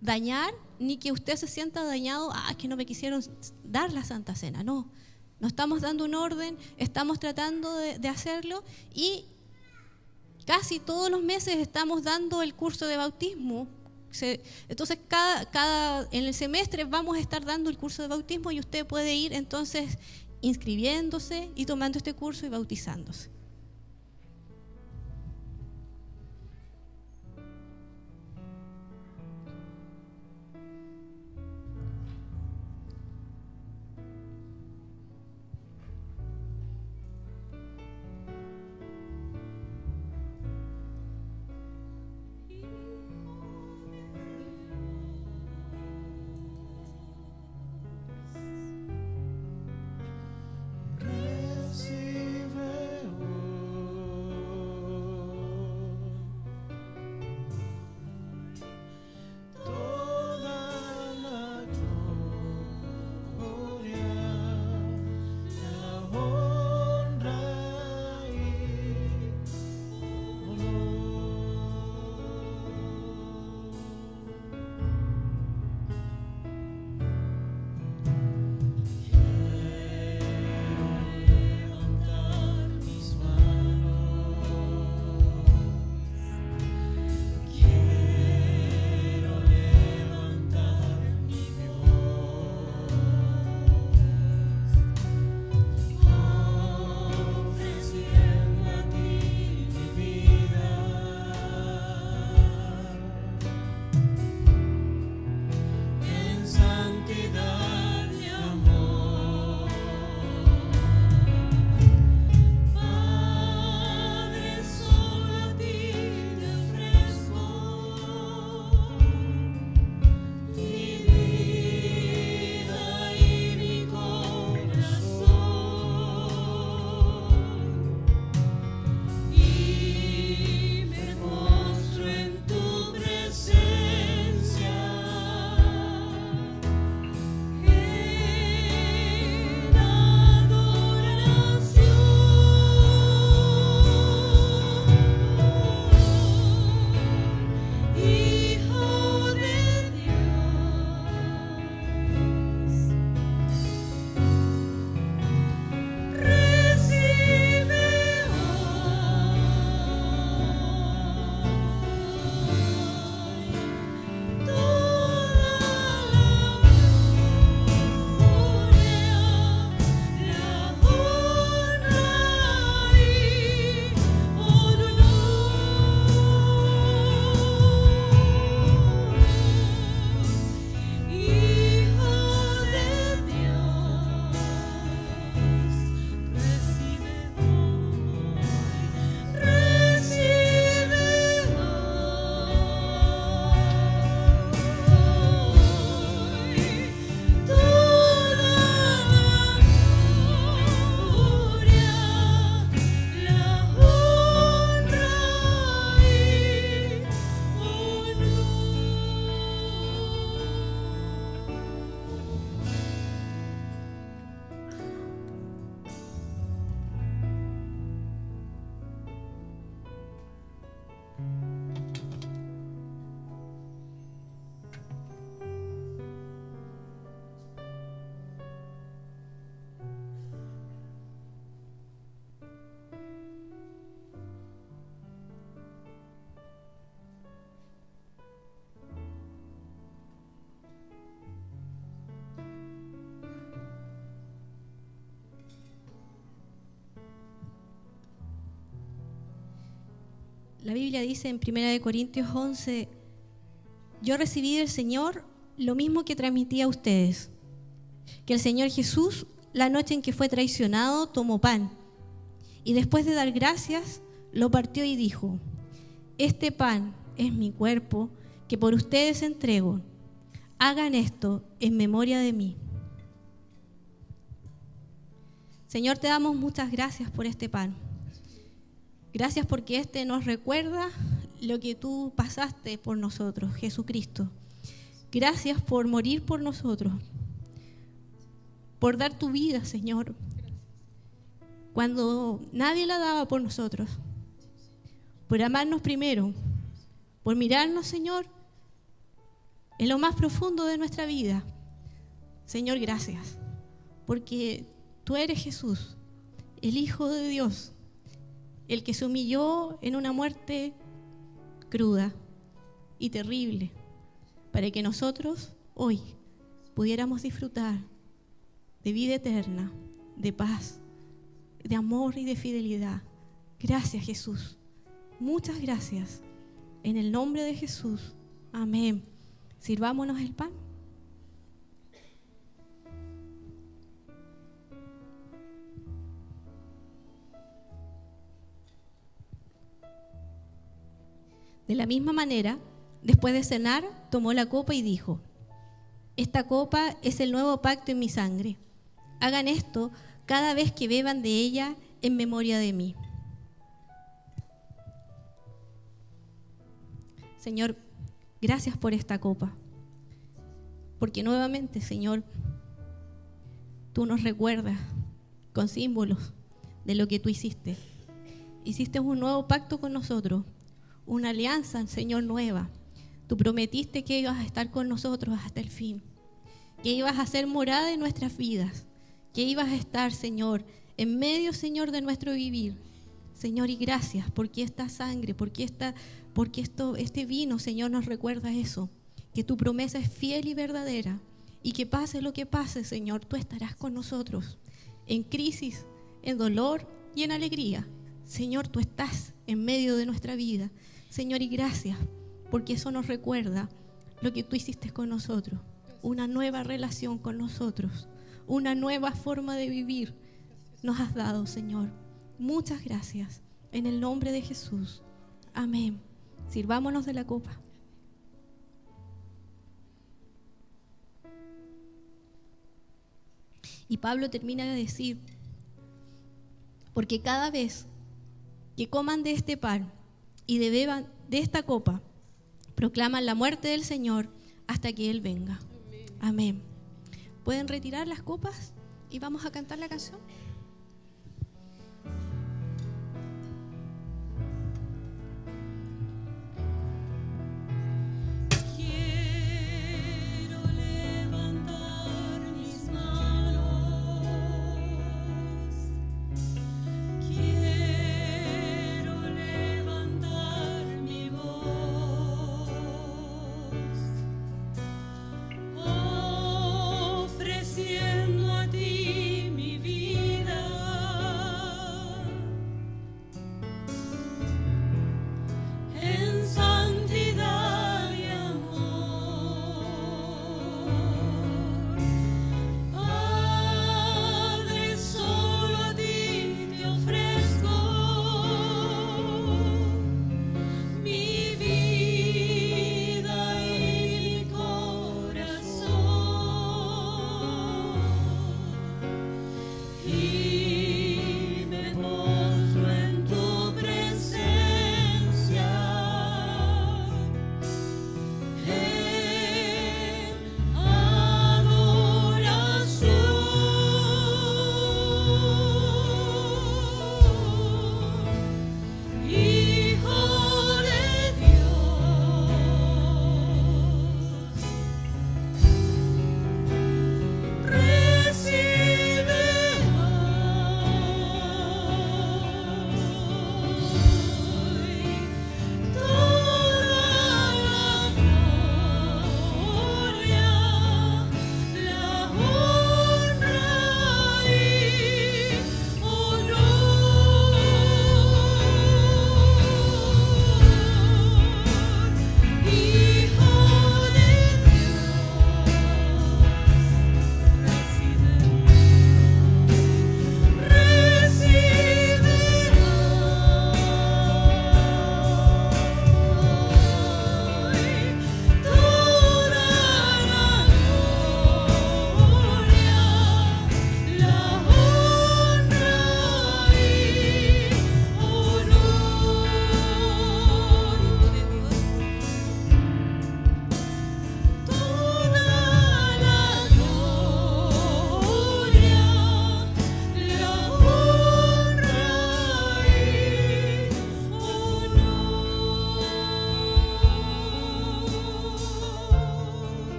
dañar, ni que usted se sienta dañado, que no me quisieron dar la Santa Cena. No estamos dando un orden, estamos tratando de hacerlo, y casi todos los meses estamos dando el curso de bautismo. Entonces, en el semestre vamos a estar dando el curso de bautismo, y usted puede ir entonces inscribiéndose y tomando este curso y bautizándose. La Biblia dice en 1 Corintios 11, yo recibí del Señor lo mismo que transmití a ustedes, que el Señor Jesús, la noche en que fue traicionado, tomó pan y después de dar gracias, lo partió y dijo, este pan es mi cuerpo que por ustedes entrego. Hagan esto en memoria de mí. Señor, te damos muchas gracias por este pan. Gracias porque este nos recuerda lo que tú pasaste por nosotros, Jesucristo. Gracias por morir por nosotros, por dar tu vida, Señor, cuando nadie la daba por nosotros, por amarnos primero, por mirarnos, Señor, en lo más profundo de nuestra vida. Señor, gracias, porque tú eres Jesús, el Hijo de Dios, el que se humilló en una muerte cruda y terrible, para que nosotros hoy pudiéramos disfrutar de vida eterna, de paz, de amor y de fidelidad. Gracias, Jesús. Muchas gracias. En el nombre de Jesús. Amén. Sirvámonos el pan. De la misma manera, después de cenar, tomó la copa y dijo, esta copa es el nuevo pacto en mi sangre. Hagan esto cada vez que beban de ella en memoria de mí. Señor, gracias por esta copa, porque nuevamente, Señor, tú nos recuerdas con símbolos de lo que tú hiciste. Hiciste un nuevo pacto con nosotros, una alianza, Señor, nueva. Tú prometiste que ibas a estar con nosotros hasta el fin, que ibas a ser morada en nuestras vidas, que ibas a estar, Señor, en medio, Señor, de nuestro vivir. Señor, y gracias porque esta sangre, porque este vino, Señor, nos recuerda eso, que tu promesa es fiel y verdadera y que pase lo que pase, Señor, tú estarás con nosotros en crisis, en dolor y en alegría. Señor, tú estás en medio de nuestra vida. Señor, y gracias porque eso nos recuerda lo que tú hiciste con nosotros, una nueva relación con nosotros, una nueva forma de vivir nos has dado, Señor. Muchas gracias. En el nombre de Jesús. Amén. Sirvámonos de la copa. Y Pablo termina de decir, porque cada vez que coman de este pan y de beban de esta copa, proclaman la muerte del Señor hasta que Él venga. Amén. ¿Pueden retirar las copas y vamos a cantar la canción? Ofreciendo a ti mi vida.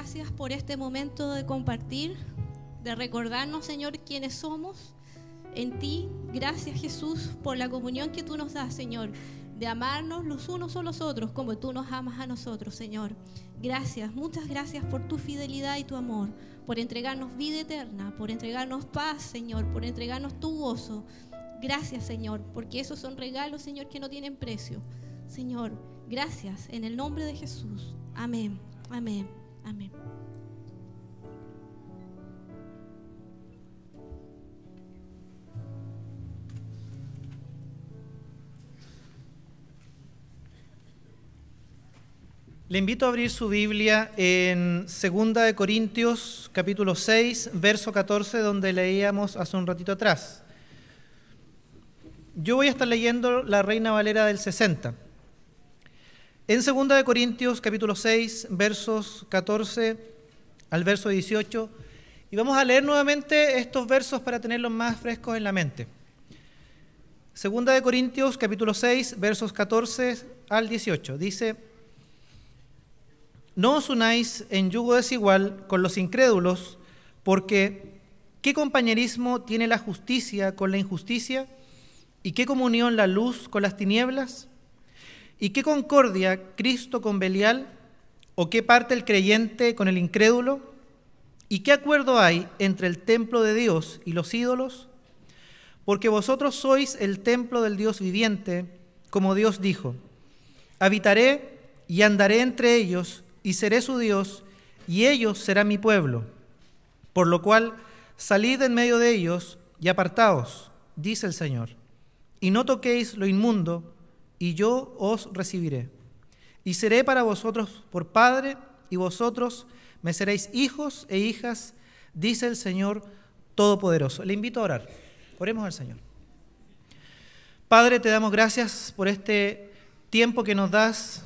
gracias por este momento de compartir, de recordarnos, Señor, quiénes somos en ti. Gracias, Jesús, por la comunión que tú nos das, Señor, de amarnos los unos a los otros como tú nos amas a nosotros, Señor. Gracias, muchas gracias por tu fidelidad y tu amor, por entregarnos vida eterna, por entregarnos paz, Señor, por entregarnos tu gozo. Gracias, Señor, porque esos son regalos, Señor, que no tienen precio. Señor, gracias, en el nombre de Jesús. Amén, amén, amén. Le invito a abrir su Biblia en 2 Corintios, capítulo 6, verso 14, donde leíamos hace un ratito atrás. Yo voy a estar leyendo la Reina Valera del 60. En 2 Corintios, capítulo 6, versos 14 al verso 18, y vamos a leer nuevamente estos versos para tenerlos más frescos en la mente. 2 Corintios, capítulo 6, versos 14 al 18, dice: No os unáis en yugo desigual con los incrédulos, porque ¿qué compañerismo tiene la justicia con la injusticia? ¿Y qué comunión la luz con las tinieblas? ¿Y qué concordia Cristo con Belial? ¿O qué parte el creyente con el incrédulo? ¿Y qué acuerdo hay entre el templo de Dios y los ídolos? Porque vosotros sois el templo del Dios viviente, como Dios dijo: habitaré y andaré entre ellos, y seré su Dios, y ellos serán mi pueblo. Por lo cual, salid en medio de ellos y apartaos, dice el Señor, y no toquéis lo inmundo, y yo os recibiré. Y seré para vosotros por Padre, y vosotros me seréis hijos e hijas, dice el Señor Todopoderoso. Le invito a orar. Oremos al Señor. Padre, te damos gracias por este tiempo que nos das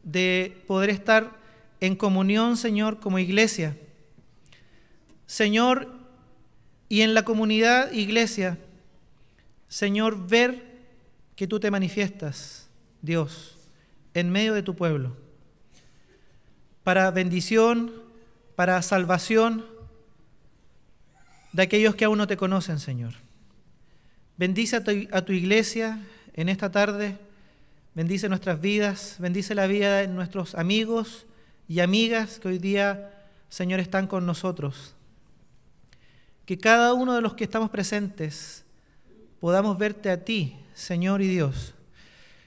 de poder estar en comunión, Señor, como iglesia. Señor, y en la comunidad iglesia, Señor, ver que tú te manifiestas, Dios, en medio de tu pueblo, para bendición, para salvación de aquellos que aún no te conocen, Señor. Bendice a tu iglesia en esta tarde. Bendice nuestras vidas, bendice la vida de nuestros amigos y amigas que hoy día, Señor, están con nosotros. Que cada uno de los que estamos presentes podamos verte a ti, Señor y Dios,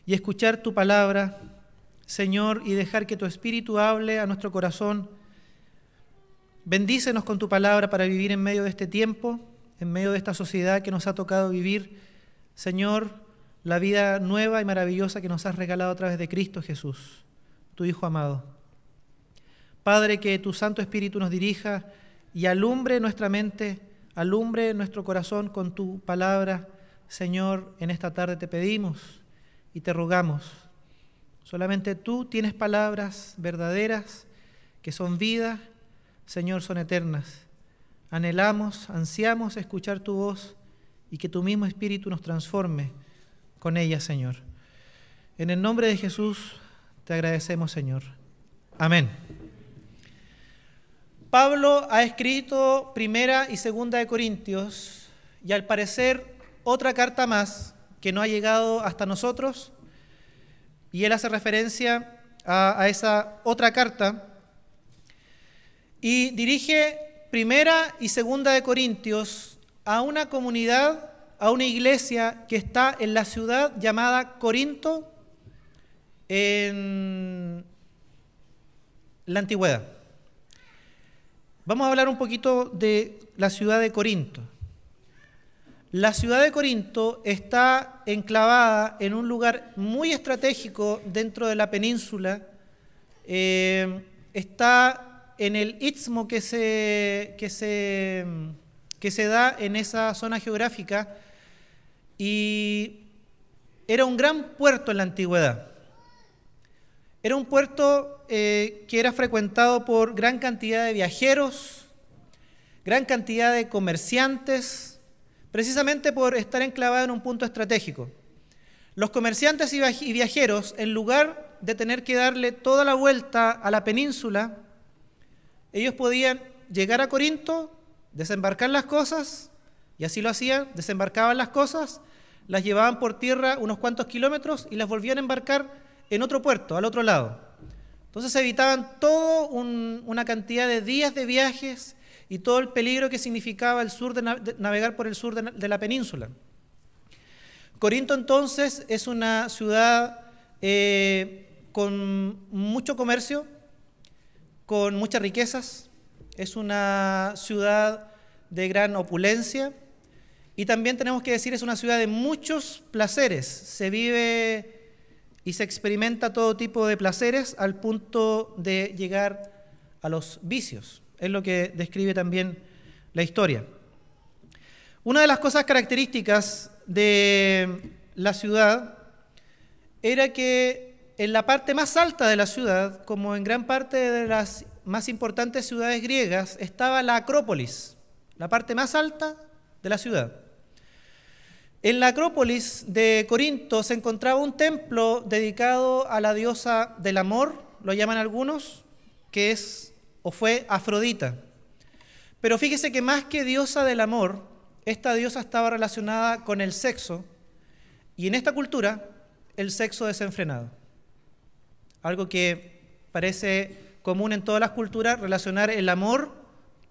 y escuchar tu palabra, Señor, y dejar que tu Espíritu hable a nuestro corazón. Bendícenos con tu palabra para vivir en medio de este tiempo, en medio de esta sociedad que nos ha tocado vivir, Señor, la vida nueva y maravillosa que nos has regalado a través de Cristo Jesús, tu Hijo amado. Padre, que tu Santo Espíritu nos dirija y alumbre nuestra mente, alumbre nuestro corazón con tu palabra. Señor, en esta tarde te pedimos y te rogamos. Solamente tú tienes palabras verdaderas que son vida, Señor, son eternas. Anhelamos, ansiamos escuchar tu voz y que tu mismo Espíritu nos transforme con ella, Señor. En el nombre de Jesús te agradecemos, Señor. Amén. Pablo ha escrito 1 y 2 de Corintios, y al parecer otra carta más que no ha llegado hasta nosotros, y él hace referencia a esa otra carta, y dirige 1 y 2 de Corintios a una comunidad, a una iglesia que está en la ciudad llamada Corinto, en la antigüedad. Vamos a hablar un poquito de la ciudad de Corinto. La ciudad de Corinto está enclavada en un lugar muy estratégico dentro de la península. Está en el istmo que se da en esa zona geográfica, y era un gran puerto en la antigüedad. Era un puerto que era frecuentado por gran cantidad de viajeros, gran cantidad de comerciantes, precisamente por estar enclavado en un punto estratégico. Los comerciantes y viajeros, en lugar de tener que darle toda la vuelta a la península, ellos podían llegar a Corinto, desembarcar las cosas, y así lo hacían, desembarcaban las cosas, las llevaban por tierra unos cuantos kilómetros y las volvían a embarcar en otro puerto, al otro lado. Entonces evitaban toda una cantidad de días de viajes y todo el peligro que significaba el sur de navegar por el sur de la península. Corinto entonces es una ciudad con mucho comercio, con muchas riquezas, es una ciudad de gran opulencia y también tenemos que decir es una ciudad de muchos placeres, se vive y se experimenta todo tipo de placeres al punto de llegar a los vicios, es lo que describe también la historia. Una de las cosas características de la ciudad era que en la parte más alta de la ciudad, como en gran parte de las más importantes ciudades griegas, estaba la Acrópolis, la parte más alta de la ciudad. En la Acrópolis de Corinto se encontraba un templo dedicado a la diosa del amor, lo llaman algunos, que es o fue Afrodita. Pero fíjese que más que diosa del amor, esta diosa estaba relacionada con el sexo, y en esta cultura, el sexo desenfrenado. Algo que parece común en todas las culturas, relacionar el amor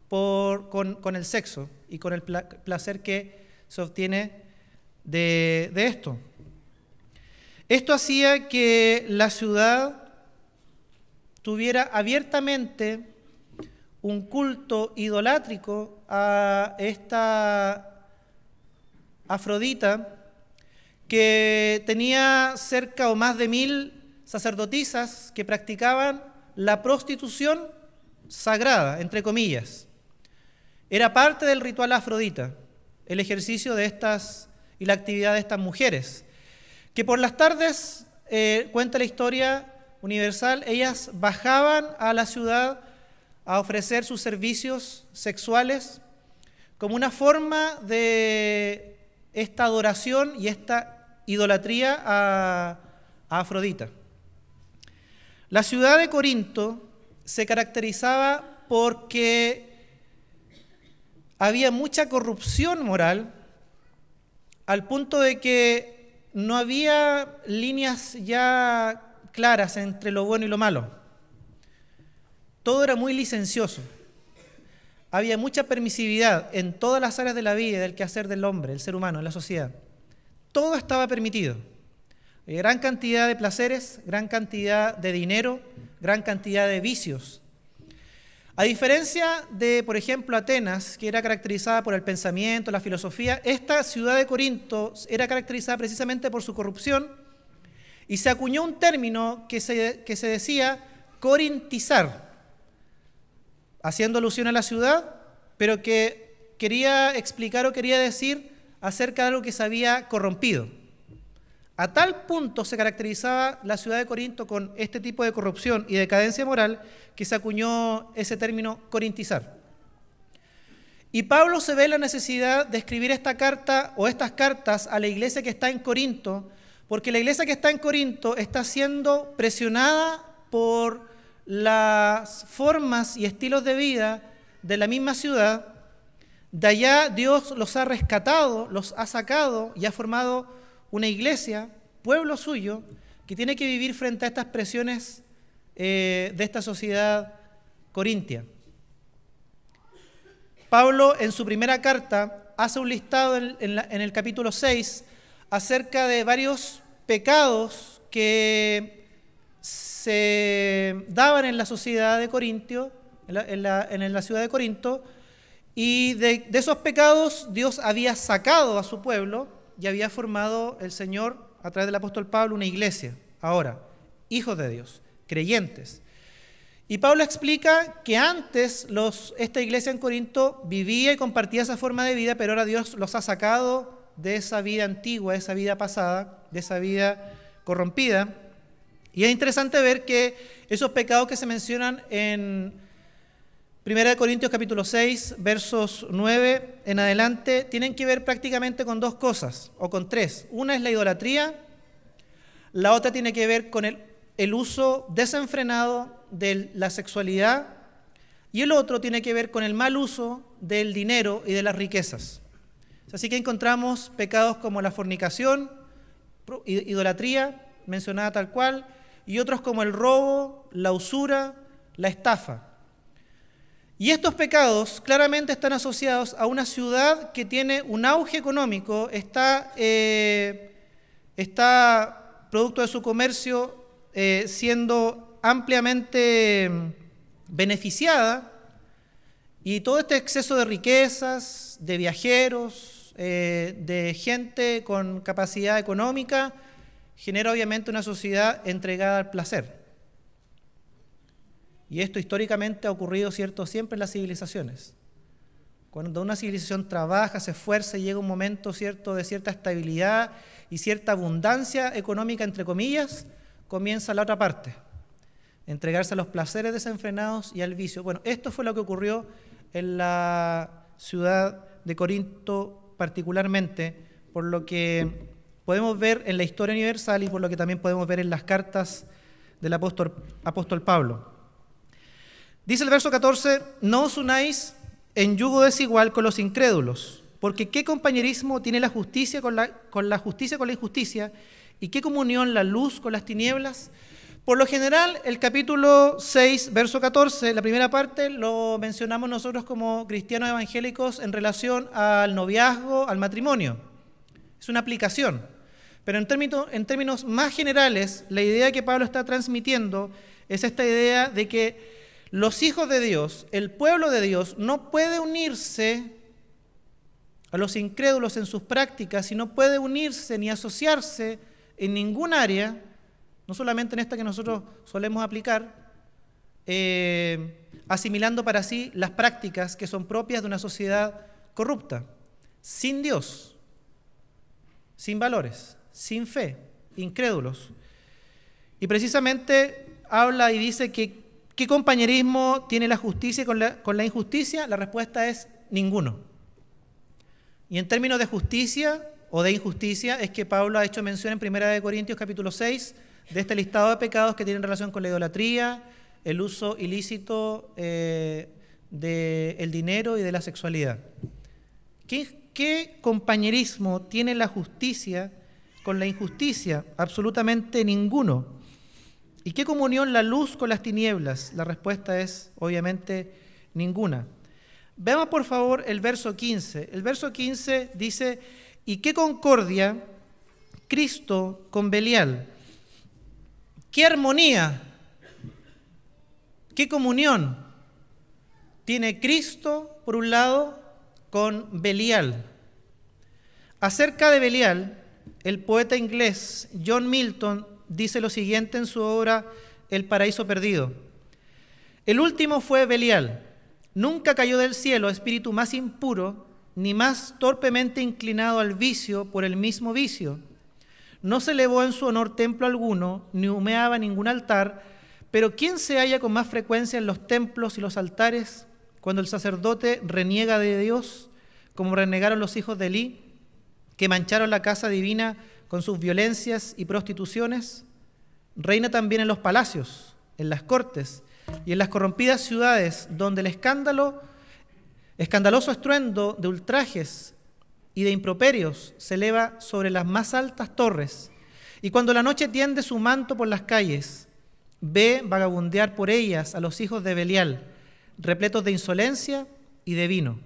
con el sexo y con el placer que se obtiene de esto. Esto hacía que la ciudad tuviera abiertamente un culto idolátrico a esta Afrodita, que tenía cerca o más de 1000 sacerdotisas que practicaban la prostitución sagrada, entre comillas. Era parte del ritual Afrodita, el ejercicio de estas y la actividad de estas mujeres, que por las tardes, cuenta la historia universal, ellas bajaban a la ciudad a ofrecer sus servicios sexuales como una forma de esta adoración y esta idolatría a Afrodita. La ciudad de Corinto se caracterizaba porque había mucha corrupción moral, al punto de que no había líneas ya claras entre lo bueno y lo malo. Todo era muy licencioso. Había mucha permisividad en todas las áreas de la vida y del quehacer del hombre, el ser humano, en la sociedad. Todo estaba permitido. Había gran cantidad de placeres, gran cantidad de dinero, gran cantidad de vicios. A diferencia de, por ejemplo, Atenas, que era caracterizada por el pensamiento, la filosofía, esta ciudad de Corinto era caracterizada precisamente por su corrupción y se acuñó un término que se decía corintizar, haciendo alusión a la ciudad, pero que quería explicar o quería decir acerca de algo que se había corrompido. A tal punto se caracterizaba la ciudad de Corinto con este tipo de corrupción y decadencia moral que se acuñó ese término corintizar. Y Pablo se ve la necesidad de escribir esta carta o estas cartas a la iglesia que está en Corinto, porque la iglesia que está en Corinto está siendo presionada por las formas y estilos de vida de la misma ciudad. De allá Dios los ha rescatado, los ha sacado y ha formado una iglesia, pueblo suyo, que tiene que vivir frente a estas presiones de esta sociedad corintia. Pablo en su primera carta hace un listado en el capítulo 6 acerca de varios pecados que se daban en la sociedad de Corintio, en la ciudad de Corinto, y de esos pecados Dios había sacado a su pueblo y había formado el Señor a través del apóstol Pablo una iglesia, ahora, hijos de Dios, creyentes. Y Pablo explica que antes esta iglesia en Corinto vivía y compartía esa forma de vida, pero ahora Dios los ha sacado de esa vida antigua, de esa vida pasada, de esa vida corrompida. Y es interesante ver que esos pecados que se mencionan en 1 Corintios capítulo 6, versos 9 en adelante, tienen que ver prácticamente con dos cosas, o con tres. Una es la idolatría, la otra tiene que ver con el uso desenfrenado de la sexualidad, y el otro tiene que ver con el mal uso del dinero y de las riquezas. Así que encontramos pecados como la fornicación, idolatría, mencionada tal cual, y otros como el robo, la usura, la estafa. Y estos pecados claramente están asociados a una ciudad que tiene un auge económico, está producto de su comercio siendo ampliamente beneficiada, y todo este exceso de riquezas, de viajeros, de gente con capacidad económica, genera obviamente una sociedad entregada al placer. Y esto históricamente ha ocurrido, ¿cierto?, siempre en las civilizaciones. Cuando una civilización trabaja, se esfuerza y llega un momento, ¿cierto?, de cierta estabilidad y cierta abundancia económica, entre comillas, comienza la otra parte, entregarse a los placeres desenfrenados y al vicio. Bueno, esto fue lo que ocurrió en la ciudad de Corinto particularmente, por lo que podemos ver en la historia universal y por lo que también podemos ver en las cartas del apóstol Pablo. Dice el verso 14, no os unáis en yugo desigual con los incrédulos, porque ¿qué compañerismo tiene la justicia con la justicia con la injusticia? ¿Y qué comunión la luz con las tinieblas? Por lo general, el capítulo 6, verso 14, la primera parte, lo mencionamos nosotros como cristianos evangélicos en relación al noviazgo, al matrimonio. Es una aplicación. Pero en términos más generales, la idea que Pablo está transmitiendo es esta idea de que los hijos de Dios, el pueblo de Dios, no puede unirse a los incrédulos en sus prácticas y no puede unirse ni asociarse en ningún área, no solamente en esta que nosotros solemos aplicar, asimilando para sí las prácticas que son propias de una sociedad corrupta, sin Dios, sin valores, sin fe, incrédulos. Y precisamente habla y dice que ¿qué compañerismo tiene la justicia con la injusticia? La respuesta es ninguno. Y en términos de justicia o de injusticia es que Pablo ha hecho mención en 1 Corintios capítulo 6 de este listado de pecados que tienen relación con la idolatría, el uso ilícito del dinero y de la sexualidad. ¿Qué compañerismo tiene la justicia con la injusticia? Absolutamente ninguno. ¿Y qué comunión la luz con las tinieblas? La respuesta es, obviamente, ninguna. Veamos, por favor, el verso 15. El verso 15 dice, ¿y qué concordia Cristo con Belial? ¿Qué armonía? ¿Qué comunión tiene Cristo, por un lado, con Belial? Acerca de Belial, el poeta inglés John Milton dice lo siguiente en su obra El paraíso perdido. El último fue Belial. Nunca cayó del cielo espíritu más impuro, ni más torpemente inclinado al vicio por el mismo vicio. No se elevó en su honor templo alguno, ni humeaba ningún altar, pero ¿quién se halla con más frecuencia en los templos y los altares cuando el sacerdote reniega de Dios, como renegaron los hijos de Elí, que mancharon la casa divina con sus violencias y prostituciones? Reina también en los palacios, en las cortes y en las corrompidas ciudades, donde el escandaloso estruendo de ultrajes y de improperios se eleva sobre las más altas torres. Y cuando la noche tiende su manto por las calles, ve vagabundear por ellas a los hijos de Belial, repletos de insolencia y de vino.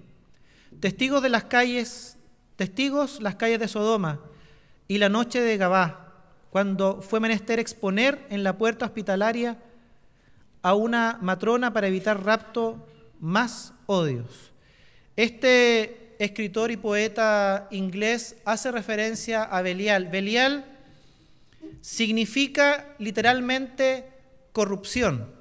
Testigos las calles de Sodoma, y la noche de Gabá, cuando fue menester exponer en la puerta hospitalaria a una matrona para evitar rapto, más odios. Este escritor y poeta inglés hace referencia a Belial. Belial significa literalmente corrupción.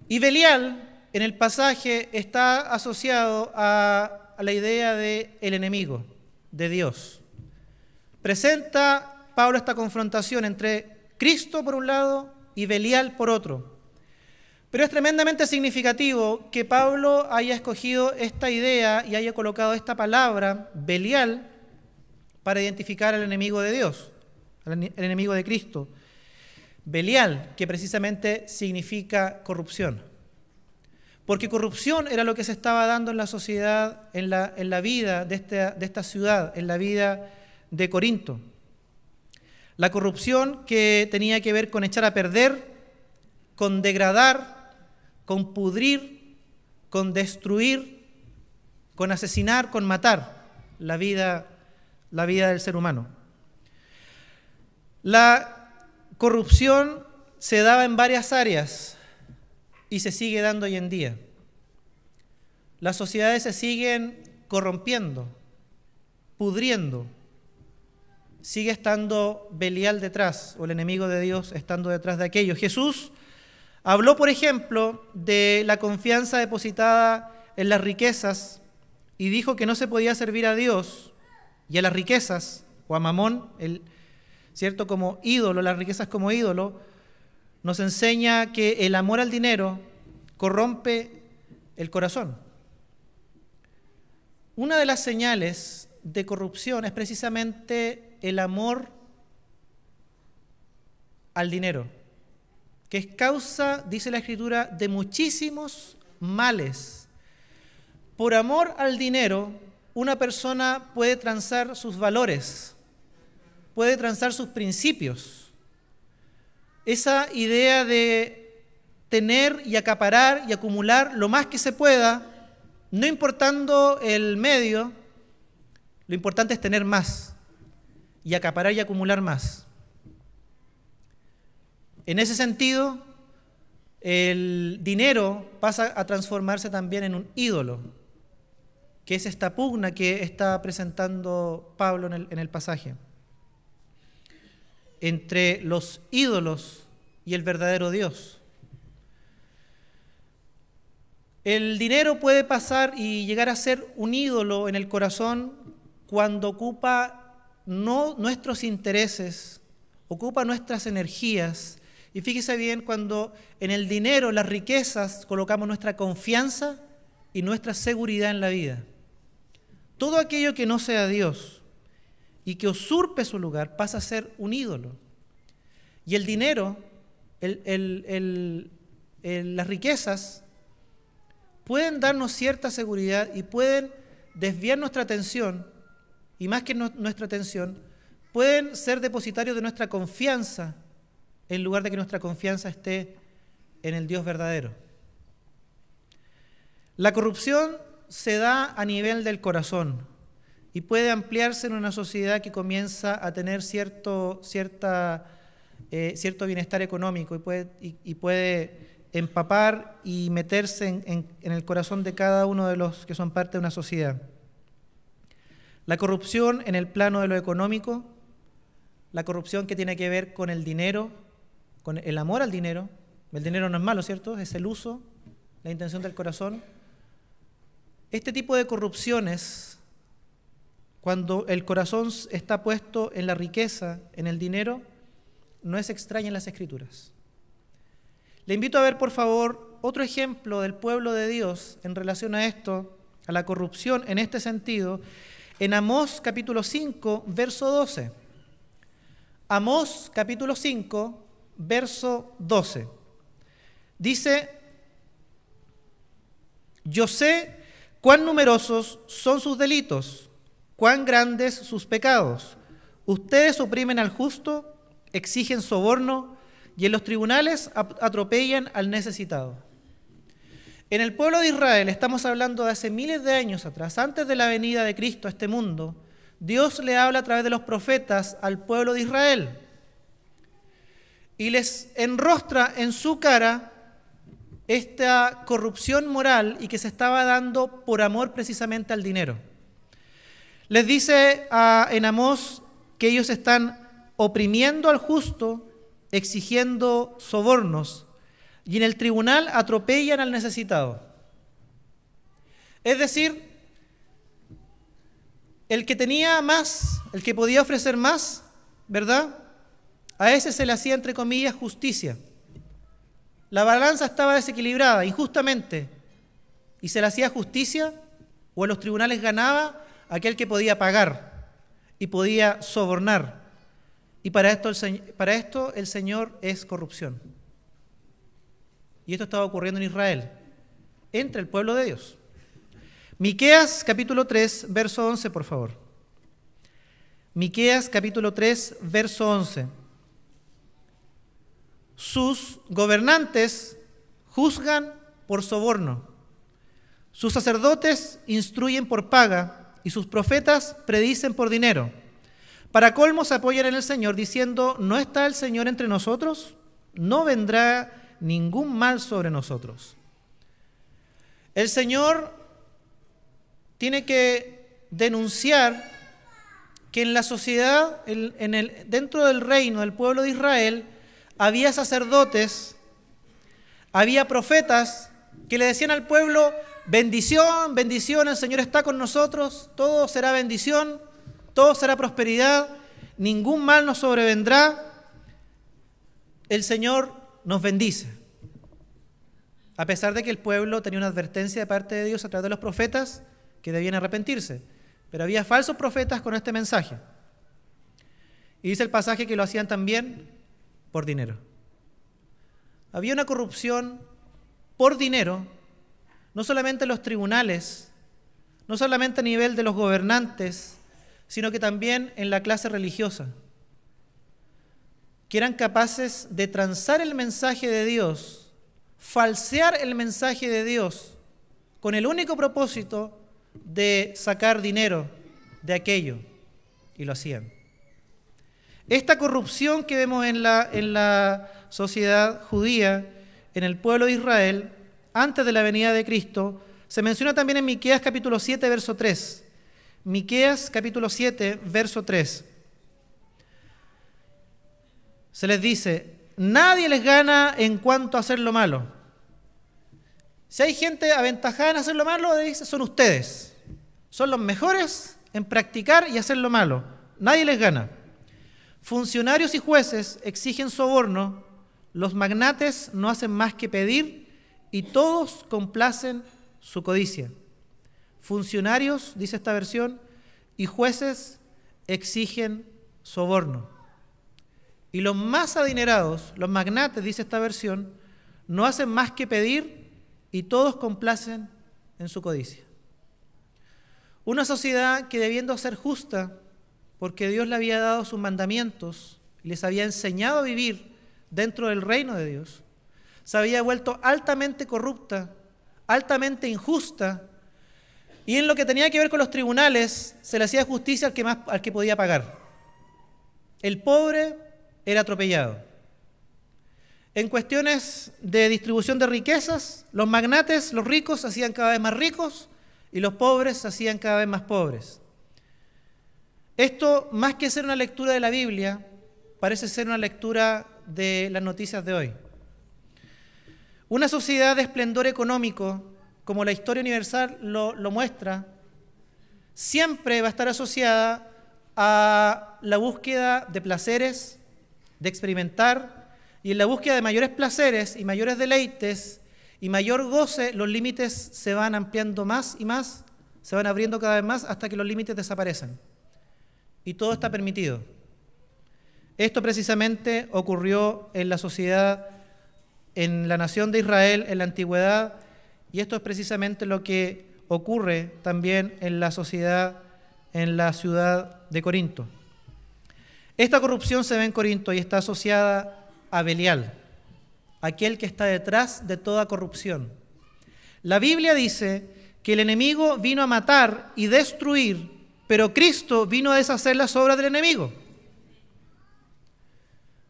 Y Belial en el pasaje está asociado a la idea de el enemigo de Dios. Presenta Pablo esta confrontación entre Cristo por un lado y Belial por otro. Pero es tremendamente significativo que Pablo haya escogido esta idea y haya colocado esta palabra, Belial, para identificar al enemigo de Dios, el enemigo de Cristo. Belial, que precisamente significa corrupción. porque corrupción era lo que se estaba dando en la sociedad, en la vida de esta ciudad, en la vida de Corinto. La corrupción que tenía que ver con echar a perder, con degradar, con pudrir, con destruir, con asesinar, con matar la vida del ser humano. La corrupción se daba en varias áreas y se sigue dando hoy en día. Las sociedades se siguen corrompiendo, pudriendo. Sigue estando Belial detrás, o el enemigo de Dios estando detrás de aquello. Jesús habló, por ejemplo, de la confianza depositada en las riquezas y dijo que no se podía servir a Dios y a las riquezas, o a Mamón, ¿cierto?, como ídolo, las riquezas como ídolo. Nos enseña que el amor al dinero corrompe el corazón. Una de las señales de corrupción es precisamente el amor al dinero, que es causa, dice la Escritura, de muchísimos males. Por amor al dinero, una persona puede transar sus valores, puede transar sus principios. Esa idea de tener y acaparar y acumular lo más que se pueda, no importando el medio, lo importante es tener más y acaparar y acumular más. En ese sentido, el dinero pasa a transformarse también en un ídolo, que es esta pugna que está presentando Pablo en el pasaje, entre los ídolos y el verdadero Dios. El dinero puede pasar y llegar a ser un ídolo en el corazón cuando ocupa no nuestros intereses, ocupa nuestras energías. Y fíjese bien, cuando en el dinero, las riquezas, colocamos nuestra confianza y nuestra seguridad en la vida. Todo aquello que no sea Dios y que usurpe su lugar pasa a ser un ídolo. Y el dinero, las riquezas, pueden darnos cierta seguridad y pueden desviar nuestra atención, y más que nuestra atención, pueden ser depositarios de nuestra confianza, en lugar de que nuestra confianza esté en el Dios verdadero. La corrupción se da a nivel del corazón y puede ampliarse en una sociedad que comienza a tener cierto bienestar económico y puede empapar y meterse en el corazón de cada uno de los que son parte de una sociedad. La corrupción en el plano de lo económico, la corrupción que tiene que ver con el dinero, con el amor al dinero. El dinero no es malo, ¿cierto? Es el uso, la intención del corazón. Este tipo de corrupciones, cuando el corazón está puesto en la riqueza, en el dinero, no es extraña en las Escrituras. Le invito a ver, por favor, otro ejemplo del pueblo de Dios en relación a esto, a la corrupción en este sentido, en Amós capítulo 5, verso 12. Amós capítulo 5, verso 12. Dice: yo sé cuán numerosos son sus delitos, cuán grandes sus pecados. Ustedes oprimen al justo, exigen soborno y en los tribunales atropellan al necesitado. En el pueblo de Israel, estamos hablando de hace miles de años atrás, antes de la venida de Cristo a este mundo, Dios le habla a través de los profetas al pueblo de Israel y les enrostra en su cara esta corrupción moral y que se estaba dando por amor precisamente al dinero. Les dice en Amós que ellos están oprimiendo al justo, exigiendo sobornos, y en el tribunal atropellan al necesitado. Es decir, el que tenía más, el que podía ofrecer más, ¿verdad?, a ese se le hacía, entre comillas, justicia. La balanza estaba desequilibrada injustamente y se le hacía justicia, o en los tribunales ganaba aquel que podía pagar y podía sobornar. Y para esto el Señor es corrupción. Y esto estaba ocurriendo en Israel. entre el pueblo de Dios. Miqueas capítulo 3, verso 11, por favor. Miqueas capítulo 3, verso 11. Sus gobernantes juzgan por soborno, sus sacerdotes instruyen por paga y sus profetas predicen por dinero. Para colmo se apoyan en el Señor diciendo, ¿no está el Señor entre nosotros? No vendrá ningún mal sobre nosotros. El Señor tiene que denunciar que en la sociedad, dentro del reino del pueblo de Israel, había sacerdotes, había profetas que le decían al pueblo, bendición, bendición, el Señor está con nosotros, todo será bendición, todo será prosperidad, ningún mal nos sobrevendrá, el Señor nos bendice. A pesar de que el pueblo tenía una advertencia de parte de Dios a través de los profetas que debían arrepentirse, pero había falsos profetas con este mensaje. Y dice el pasaje que lo hacían también por dinero. Había una corrupción por dinero, no solamente en los tribunales, no solamente a nivel de los gobernantes, sino que también en la clase religiosa, que eran capaces de transar el mensaje de Dios, falsear el mensaje de Dios, con el único propósito de sacar dinero de aquello, y lo hacían. Esta corrupción que vemos en la sociedad judía, en el pueblo de Israel, antes de la venida de Cristo, se menciona también en Miqueas capítulo 7, verso 3. Miqueas capítulo 7, verso 3. Se les dice, nadie les gana en cuanto a hacer lo malo. Si hay gente aventajada en hacer lo malo, dice, son ustedes. Son los mejores en practicar y hacer lo malo. Nadie les gana. Funcionarios y jueces exigen soborno, los magnates no hacen más que pedir y todos complacen su codicia. Funcionarios, dice esta versión, y jueces exigen soborno. Y los más adinerados, los magnates, dice esta versión, no hacen más que pedir y todos complacen en su codicia. Una sociedad que debiendo ser justa, porque Dios le había dado sus mandamientos y les había enseñado a vivir dentro del reino de Dios, se había vuelto altamente corrupta, altamente injusta, y en lo que tenía que ver con los tribunales se le hacía justicia al que podía pagar. El pobre era atropellado. En cuestiones de distribución de riquezas, los magnates, los ricos, se hacían cada vez más ricos y los pobres se hacían cada vez más pobres. Esto, más que ser una lectura de la Biblia, parece ser una lectura de las noticias de hoy. Una sociedad de esplendor económico, como la historia universal lo muestra, siempre va a estar asociada a la búsqueda de placeres, de experimentar, y en la búsqueda de mayores placeres y mayores deleites y mayor goce, los límites se van ampliando más y más, se van abriendo cada vez más hasta que los límites desaparecen. Y todo está permitido. Esto precisamente ocurrió en la sociedad, en la nación de Israel, en la antigüedad, y esto es precisamente lo que ocurre también en la sociedad, en la ciudad de Corinto. Esta corrupción se ve en Corinto y está asociada a Belial, aquel que está detrás de toda corrupción. La Biblia dice que el enemigo vino a matar y destruir, pero Cristo vino a deshacer las obras del enemigo.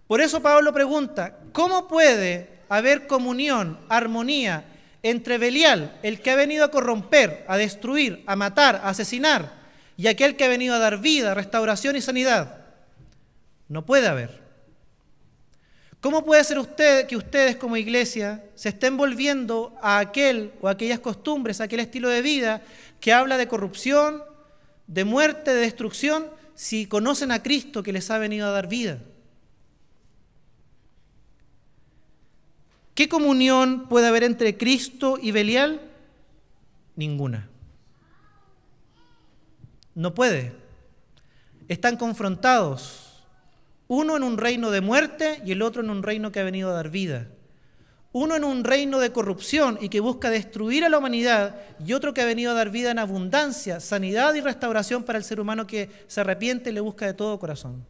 Por eso Pablo pregunta, ¿cómo puede haber comunión, armonía entre Belial, el que ha venido a corromper, a destruir, a matar, a asesinar, y aquel que ha venido a dar vida, restauración y sanidad? No puede haber. ¿Cómo puede ser que ustedes como iglesia se estén volviendo a aquel o aquellas costumbres, a aquel estilo de vida que habla de corrupción, de muerte, de destrucción, si conocen a Cristo que les ha venido a dar vida? ¿Qué comunión puede haber entre Cristo y Belial? Ninguna. No puede. Están confrontados. Uno en un reino de muerte y el otro en un reino que ha venido a dar vida. Uno en un reino de corrupción y que busca destruir a la humanidad, y otro que ha venido a dar vida en abundancia, sanidad y restauración para el ser humano que se arrepiente y le busca de todo corazón.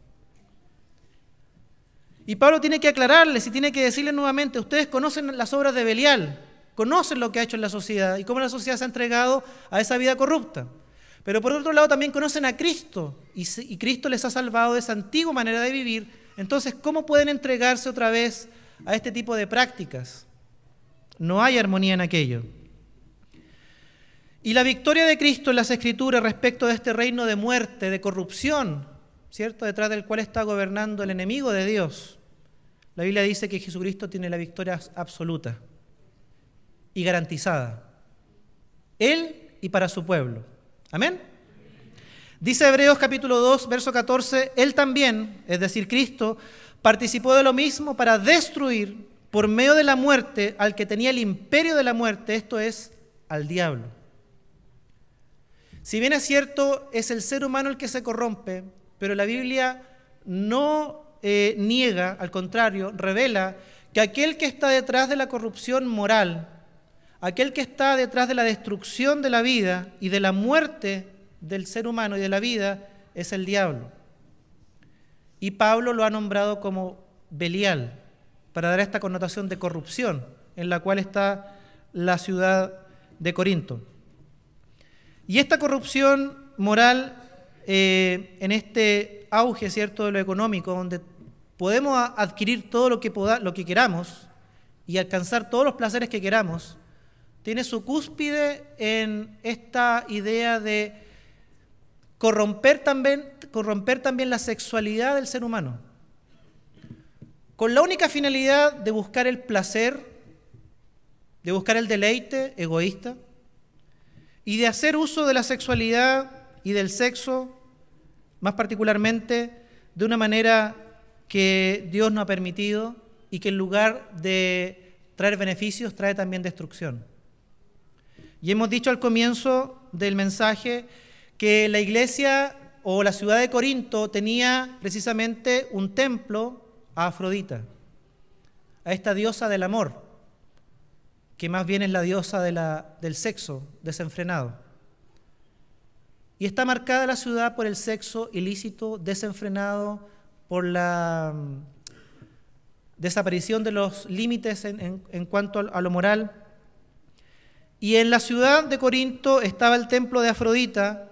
Y Pablo tiene que aclararles y tiene que decirles nuevamente, ustedes conocen las obras de Belial, conocen lo que ha hecho en la sociedad y cómo la sociedad se ha entregado a esa vida corrupta. Pero por otro lado también conocen a Cristo y Cristo les ha salvado de esa antigua manera de vivir. Entonces, ¿cómo pueden entregarse otra vez a este tipo de prácticas? No hay armonía en aquello. Y la victoria de Cristo en las Escrituras respecto de este reino de muerte, de corrupción, ¿cierto?, detrás del cual está gobernando el enemigo de Dios. La Biblia dice que Jesucristo tiene la victoria absoluta y garantizada. Él y para su pueblo. Amén. Dice Hebreos capítulo 2, verso 14, Él también, es decir, Cristo, participó de lo mismo para destruir por medio de la muerte al que tenía el imperio de la muerte, esto es, al diablo. Si bien es cierto, es el ser humano el que se corrompe, pero la Biblia no niega, al contrario, revela que aquel que está detrás de la corrupción moral, aquel que está detrás de la destrucción de la vida y de la muerte del ser humano y de la vida, es el diablo. Y Pablo lo ha nombrado como Belial, para dar esta connotación de corrupción en la cual está la ciudad de Corinto. Y esta corrupción moral, en este auge, ¿cierto?, de lo económico, donde podemos adquirir todo lo que queramos y alcanzar todos los placeres que queramos, tiene su cúspide en esta idea de corromper también la sexualidad del ser humano, con la única finalidad de buscar el placer, de buscar el deleite egoísta y de hacer uso de la sexualidad y del sexo, más particularmente, de una manera que Dios no ha permitido y que en lugar de traer beneficios, trae también destrucción. Y hemos dicho al comienzo del mensaje que la iglesia o la ciudad de Corinto tenía precisamente un templo a Afrodita, a esta diosa del amor, que más bien es la diosa del sexo desenfrenado. Y está marcada la ciudad por el sexo ilícito, desenfrenado, por la desaparición de los límites en cuanto a lo moral. Y en la ciudad de Corinto estaba el templo de Afrodita,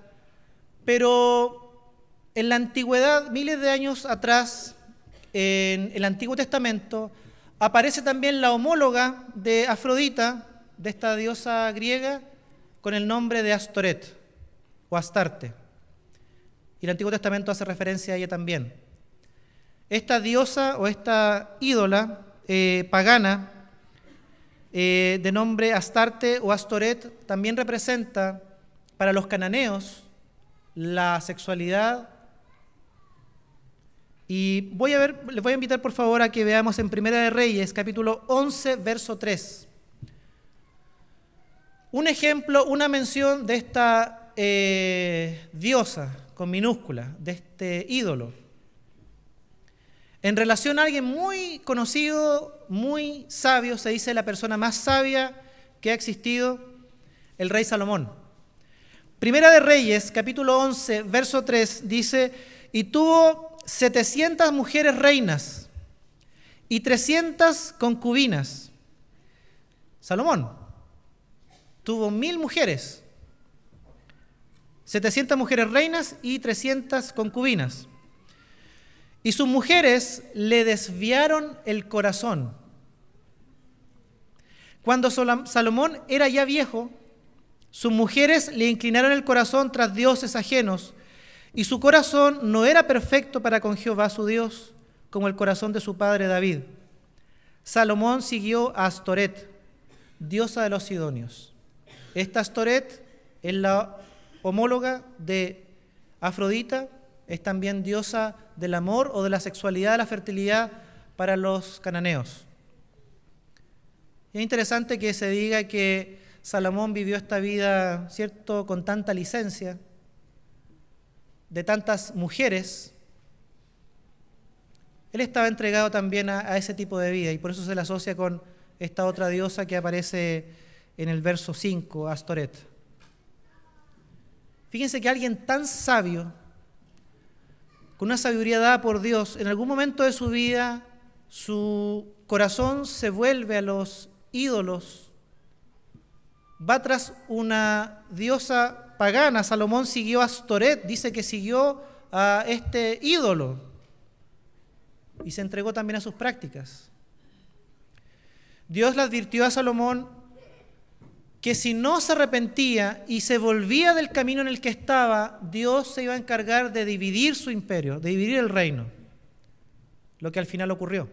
pero en la antigüedad, miles de años atrás, en el Antiguo Testamento, aparece también la homóloga de Afrodita, de esta diosa griega, con el nombre de Astoret o Astarte. Y el Antiguo Testamento hace referencia a ella también. Esta diosa o esta ídola pagana, de nombre Astarte o Astoret, también representa para los cananeos la sexualidad. Y les voy a invitar por favor a que veamos en Primera de Reyes, capítulo 11, verso 3. Un ejemplo, una mención de esta diosa con minúscula, de este ídolo, en relación a alguien muy conocido, muy sabio, se dice la persona más sabia que ha existido, el rey Salomón. Primera de Reyes, capítulo 11, verso 3, dice, y tuvo 700 mujeres reinas y 300 concubinas. Salomón tuvo 1000 mujeres, 700 mujeres reinas y 300 concubinas. Y sus mujeres le desviaron el corazón. Cuando Salomón era ya viejo, sus mujeres le inclinaron el corazón tras dioses ajenos, y su corazón no era perfecto para con Jehová su Dios, como el corazón de su padre David. Salomón siguió a Astoret, diosa de los sidonios. Esta Astoret es la homóloga de Afrodita, es también diosa del amor o de la sexualidad, de la fertilidad para los cananeos. Es interesante que se diga que Salomón vivió esta vida, ¿cierto?, con tanta licencia, de tantas mujeres. Él estaba entregado también a ese tipo de vida y por eso se le asocia con esta otra diosa que aparece en el verso 5, Astoret. Fíjense que alguien tan sabio, con una sabiduría dada por Dios, en algún momento de su vida, su corazón se vuelve a los ídolos, va tras una diosa pagana. Salomón siguió a Astoret, dice que siguió a este ídolo y se entregó también a sus prácticas. Dios le advirtió a Salomón que si no se arrepentía y se volvía del camino en el que estaba, Dios se iba a encargar de dividir su imperio, de dividir el reino, lo que al final ocurrió.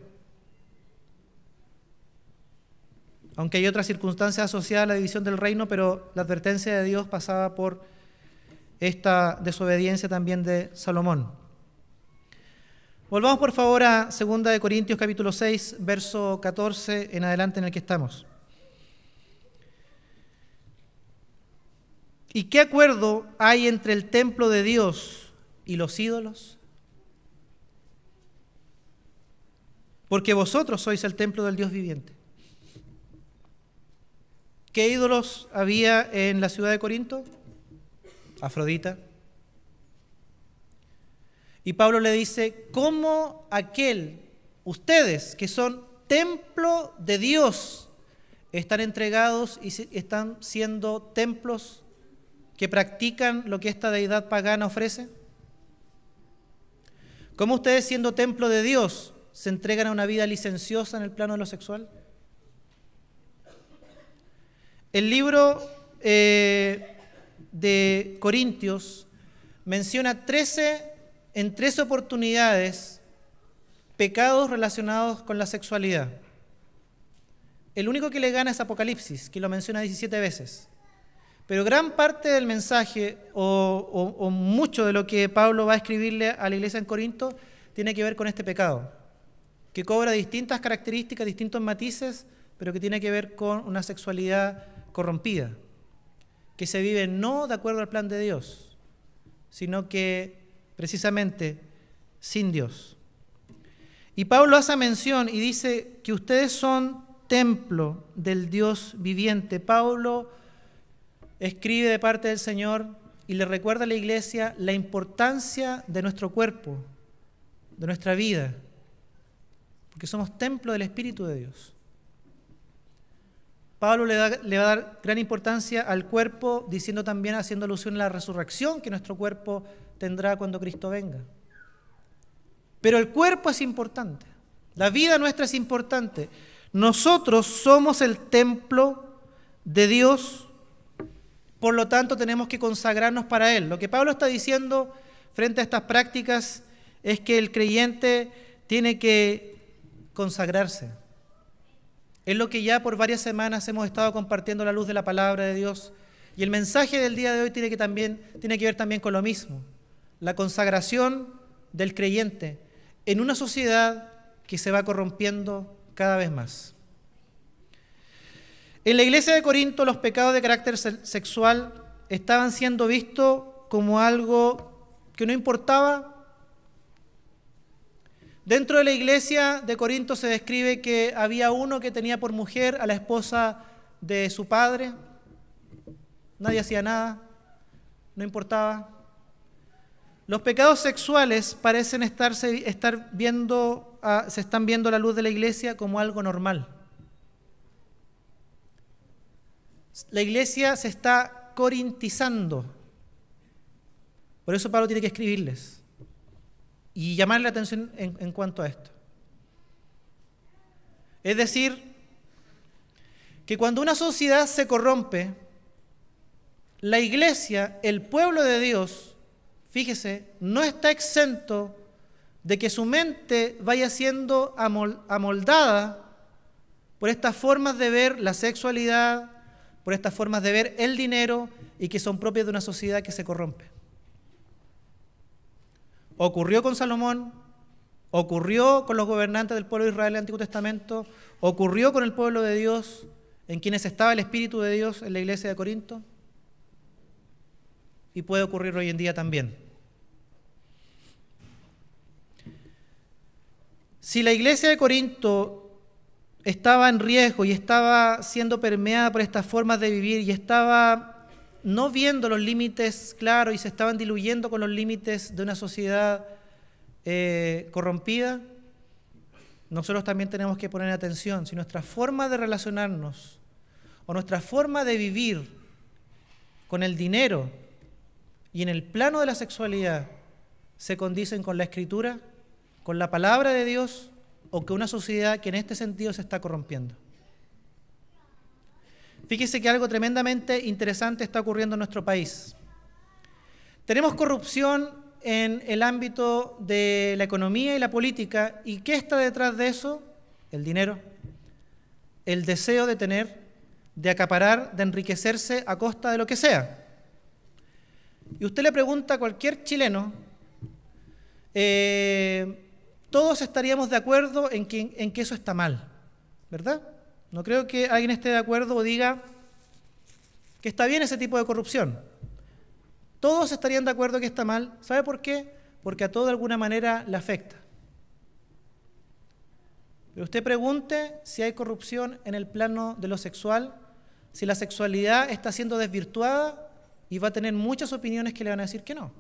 Aunque hay otras circunstancias asociadas a la división del reino, pero la advertencia de Dios pasaba por esta desobediencia también de Salomón. Volvamos por favor a 2 Corintios capítulo 6, verso 14 en adelante en el que estamos. ¿Y qué acuerdo hay entre el templo de Dios y los ídolos? Porque vosotros sois el templo del Dios viviente. ¿Qué ídolos había en la ciudad de Corinto? Afrodita. Y Pablo le dice, ¿cómo ustedes que son templo de Dios, están entregados y están siendo templos que practican lo que esta deidad pagana ofrece? ¿Cómo ustedes, siendo templo de Dios, se entregan a una vida licenciosa en el plano de lo sexual? El libro de Corintios menciona en 13 oportunidades pecados relacionados con la sexualidad. El único que le gana es Apocalipsis, que lo menciona 17 veces. Pero gran parte del mensaje o mucho de lo que Pablo va a escribirle a la iglesia en Corinto tiene que ver con este pecado, que cobra distintas características, distintos matices, pero que tiene que ver con una sexualidad corrompida, que se vive no de acuerdo al plan de Dios, sino que precisamente sin Dios. Y Pablo hace mención y dice que ustedes son templo del Dios viviente. Pablo escribe de parte del Señor y le recuerda a la iglesia la importancia de nuestro cuerpo, de nuestra vida, porque somos templo del Espíritu de Dios. Pablo le va a dar gran importancia al cuerpo, diciendo también, haciendo alusión a la resurrección que nuestro cuerpo tendrá cuando Cristo venga. Pero el cuerpo es importante, la vida nuestra es importante. Nosotros somos el templo de Dios, por lo tanto tenemos que consagrarnos para Él. Lo que Pablo está diciendo frente a estas prácticas es que el creyente tiene que consagrarse. Es lo que ya por varias semanas hemos estado compartiendo a la luz de la palabra de Dios. Y el mensaje del día de hoy tiene que ver también con lo mismo. La consagración del creyente en una sociedad que se va corrompiendo cada vez más. En la iglesia de Corinto, los pecados de carácter sexual estaban siendo vistos como algo que no importaba. Dentro de la iglesia de Corinto se describe que había uno que tenía por mujer a la esposa de su padre. Nadie hacía nada, no importaba. Los pecados sexuales parecen se están viendo a la luz de la iglesia como algo normal. La iglesia se está corintizando. Por eso Pablo tiene que escribirles y llamarle la atención en cuanto a esto. Es decir, que cuando una sociedad se corrompe, la iglesia, el pueblo de Dios, fíjese, no está exento de que su mente vaya siendo amoldada por estas formas de ver la sexualidad, por estas formas de ver el dinero y que son propias de una sociedad que se corrompe. Ocurrió con Salomón, ocurrió con los gobernantes del pueblo de Israel en el Antiguo Testamento, ocurrió con el pueblo de Dios, en quienes estaba el Espíritu de Dios en la iglesia de Corinto, y puede ocurrir hoy en día también. Si la iglesia de Corinto estaba en riesgo y estaba siendo permeada por estas formas de vivir y estaba no viendo los límites claros y se estaban diluyendo con los límites de una sociedad corrompida, nosotros también tenemos que poner atención. Si nuestra forma de relacionarnos o nuestra forma de vivir con el dinero y en el plano de la sexualidad se condicen con la Escritura, con la palabra de Dios, o que una sociedad que en este sentido se está corrompiendo. Fíjese que algo tremendamente interesante está ocurriendo en nuestro país. Tenemos corrupción en el ámbito de la economía y la política. ¿Y qué está detrás de eso? El dinero, el deseo de tener, de acaparar, de enriquecerse a costa de lo que sea. Y usted le pregunta a cualquier chileno, todos estaríamos de acuerdo en que eso está mal, ¿verdad? No creo que alguien esté de acuerdo o diga que está bien ese tipo de corrupción. Todos estarían de acuerdo que está mal. ¿Sabe por qué? Porque a todo de alguna manera le afecta. Pero usted pregunte si hay corrupción en el plano de lo sexual, si la sexualidad está siendo desvirtuada, y va a tener muchas opiniones que le van a decir que no.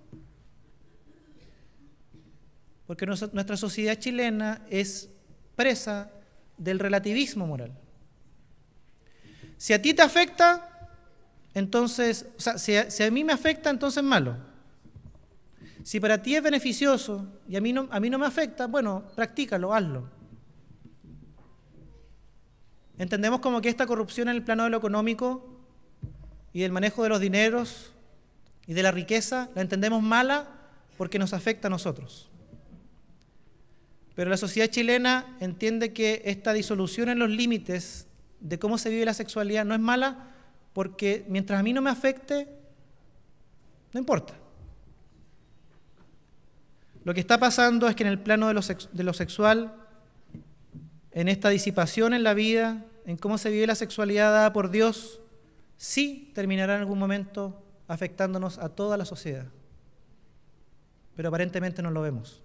Porque nuestra sociedad chilena es presa del relativismo moral. Si a ti te afecta, entonces, o sea, si a mí me afecta, entonces es malo. Si para ti es beneficioso y a mí no me afecta, bueno, practícalo, hazlo. Entendemos como que esta corrupción en el plano de lo económico y del manejo de los dineros y de la riqueza, la entendemos mala porque nos afecta a nosotros. Pero la sociedad chilena entiende que esta disolución en los límites de cómo se vive la sexualidad no es mala porque mientras a mí no me afecte, no importa. Lo que está pasando es que en el plano de lo sexual, en esta disipación en la vida, en cómo se vive la sexualidad dada por Dios, sí terminará en algún momento afectándonos a toda la sociedad. Pero aparentemente no lo vemos.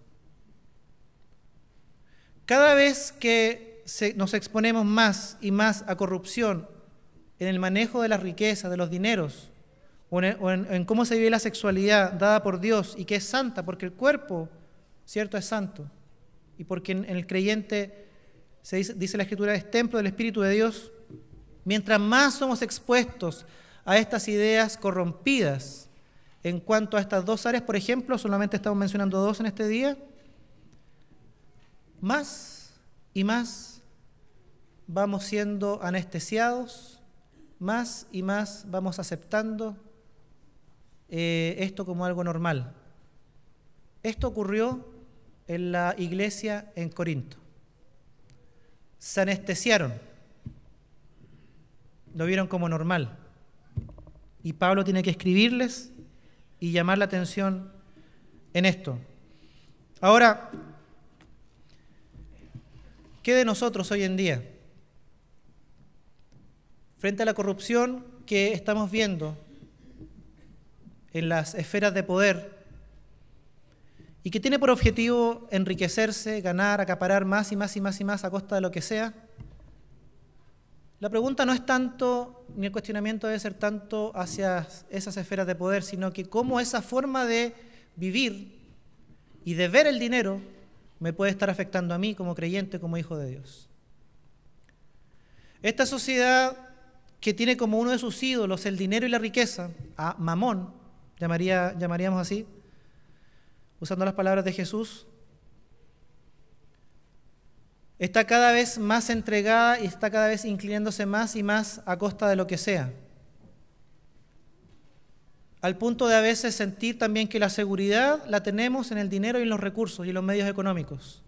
Cada vez que nos exponemos más y más a corrupción en el manejo de la riqueza, de los dineros, o en cómo se vive la sexualidad dada por Dios y que es santa, porque el cuerpo, cierto, es santo, y porque en el creyente dice la Escritura, es templo del Espíritu de Dios. Mientras más somos expuestos a estas ideas corrompidas en cuanto a estas dos áreas, por ejemplo, solamente estamos mencionando dos en este día, más y más vamos siendo anestesiados, más y más vamos aceptando esto como algo normal. Esto ocurrió en la iglesia en Corinto. Se anestesiaron, lo vieron como normal. Y Pablo tiene que escribirles y llamar la atención en esto. Ahora, ¿qué de nosotros hoy en día? Frente a la corrupción que estamos viendo en las esferas de poder y que tiene por objetivo enriquecerse, ganar, acaparar más y más y más y más a costa de lo que sea, la pregunta no es tanto, ni el cuestionamiento debe ser tanto hacia esas esferas de poder, sino que cómo esa forma de vivir y de ver el dinero me puede estar afectando a mí como creyente, como hijo de Dios. Esta sociedad que tiene como uno de sus ídolos el dinero y la riqueza, a Mamón, llamaríamos así, usando las palabras de Jesús, está cada vez más entregada y está cada vez inclinándose más y más a costa de lo que sea. Al punto de a veces sentir también que la seguridad la tenemos en el dinero y en los recursos y en los medios económicos.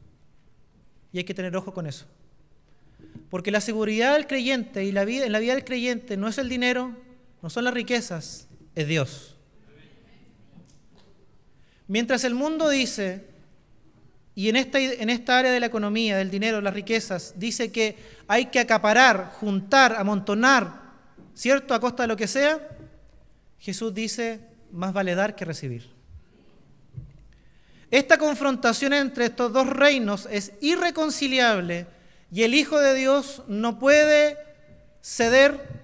Y hay que tener ojo con eso. Porque la seguridad del creyente y en la vida del creyente no es el dinero, no son las riquezas, es Dios. Mientras el mundo dice, y en esta área de la economía, del dinero, las riquezas, dice que hay que acaparar, juntar, amontonar, ¿cierto?, a costa de lo que sea, Jesús dice, más vale dar que recibir. Esta confrontación entre estos dos reinos es irreconciliable Y el Hijo de Dios no puede ceder,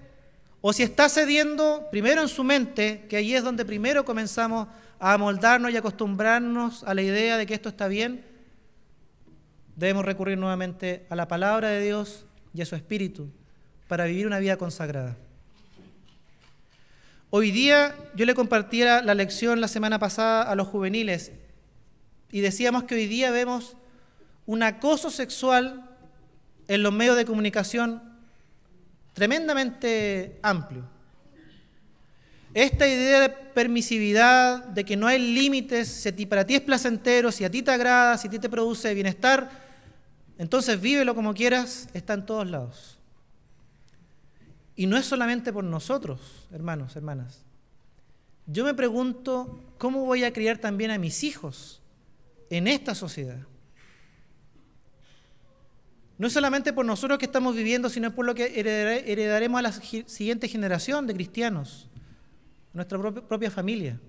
o si está cediendo, primero en su mente, que ahí es donde primero comenzamos a amoldarnos y acostumbrarnos a la idea de que esto está bien, debemos recurrir nuevamente a la palabra de Dios y a su Espíritu para vivir una vida consagrada. Hoy día yo le compartía la lección la semana pasada a los juveniles y decíamos que hoy día vemos un acoso sexual en los medios de comunicación tremendamente amplio. Esta idea de permisividad, de que no hay límites, si para ti es placentero, si a ti te agrada, si a ti te produce bienestar, entonces vívelo como quieras, está en todos lados. Y no es solamente por nosotros, hermanos, hermanas. Yo me pregunto, ¿cómo voy a criar también a mis hijos en esta sociedad? No es solamente por nosotros que estamos viviendo, sino por lo que heredaremos a la siguiente generación de cristianos, nuestra propia familia.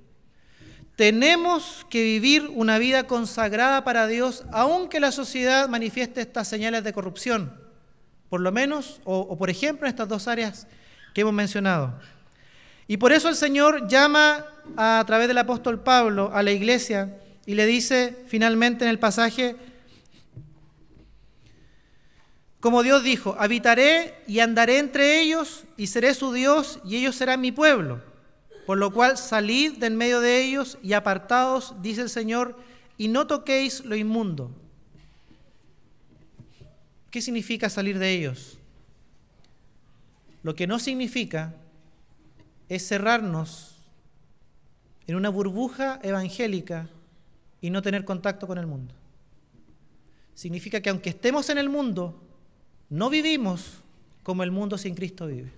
Tenemos que vivir una vida consagrada para Dios, aunque la sociedad manifieste estas señales de corrupción, por lo menos, o por ejemplo, en estas dos áreas que hemos mencionado. Y por eso el Señor llama a través del apóstol Pablo a la iglesia y le dice finalmente en el pasaje, como Dios dijo, habitaré y andaré entre ellos y seré su Dios y ellos serán mi pueblo. Por lo cual salid de en medio de ellos y apartaos, dice el Señor, y no toquéis lo inmundo. ¿Qué significa salir de ellos? Lo que no significa es cerrarnos en una burbuja evangélica y no tener contacto con el mundo. Significa que aunque estemos en el mundo, no vivimos como el mundo sin Cristo vive.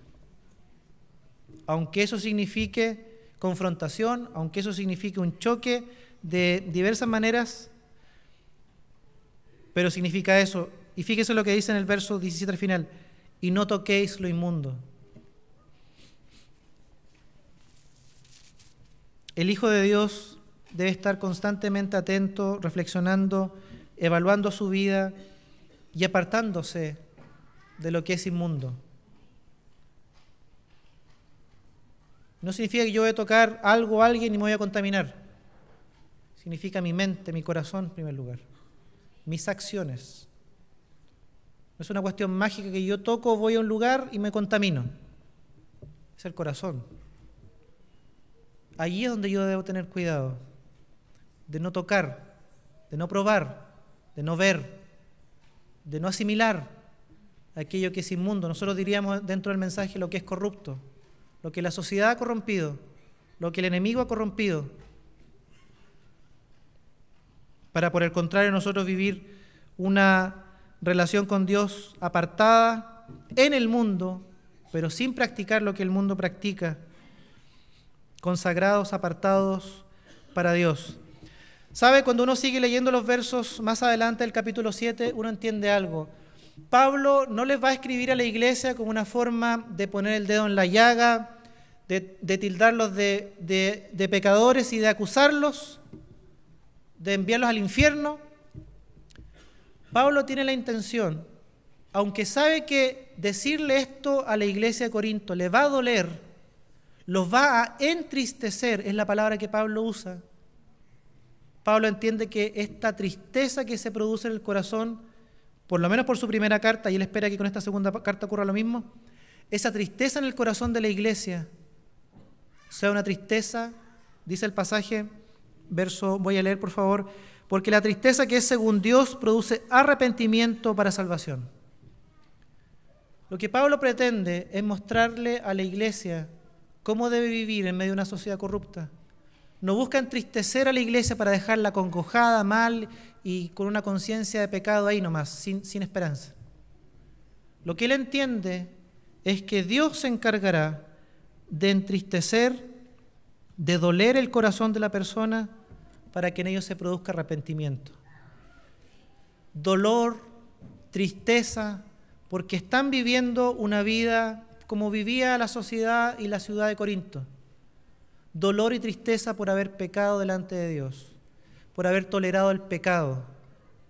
Aunque eso signifique confrontación, aunque eso signifique un choque de diversas maneras, pero significa eso. Y fíjese lo que dice en el verso 17 al final, y no toquéis lo inmundo. El Hijo de Dios debe estar constantemente atento, reflexionando, evaluando su vida y apartándose de lo que es inmundo. No significa que yo voy a tocar algo o alguien y me voy a contaminar. Significa mi mente, mi corazón en primer lugar, mis acciones. No es una cuestión mágica que yo toco, voy a un lugar y me contamino. Es el corazón. Allí es donde yo debo tener cuidado, de no tocar, de no probar, de no ver, de no asimilar aquello que es inmundo. Nosotros diríamos dentro del mensaje lo que es corrupto, lo que la sociedad ha corrompido, lo que el enemigo ha corrompido, para por el contrario nosotros vivir una relación con Dios apartada en el mundo, pero sin practicar lo que el mundo practica, consagrados, apartados para Dios. ¿Sabe? Cuando uno sigue leyendo los versos más adelante del capítulo 7, uno entiende algo. Pablo no les va a escribir a la iglesia como una forma de poner el dedo en la llaga, de tildarlos de pecadores y de acusarlos, de enviarlos al infierno. Pablo tiene la intención, aunque sabe que decirle esto a la iglesia de Corinto le va a doler, los va a entristecer, es la palabra que Pablo usa. Pablo entiende que esta tristeza que se produce en el corazón, por lo menos por su primera carta, y él espera que con esta segunda carta ocurra lo mismo, esa tristeza en el corazón de la iglesia sea una tristeza, dice el pasaje, voy a leer por favor, porque la tristeza que es según Dios produce arrepentimiento para salvación. Lo que Pablo pretende es mostrarle a la iglesia cómo debe vivir en medio de una sociedad corrupta. No busca entristecer a la iglesia para dejarla congojada, mal y con una conciencia de pecado ahí nomás, sin esperanza. Lo que él entiende es que Dios se encargará de entristecer, de doler el corazón de la persona para que en ellos se produzca arrepentimiento. Dolor, tristeza, porque están viviendo una vida como vivía la sociedad y la ciudad de Corinto. Dolor y tristeza por haber pecado delante de Dios, por haber tolerado el pecado.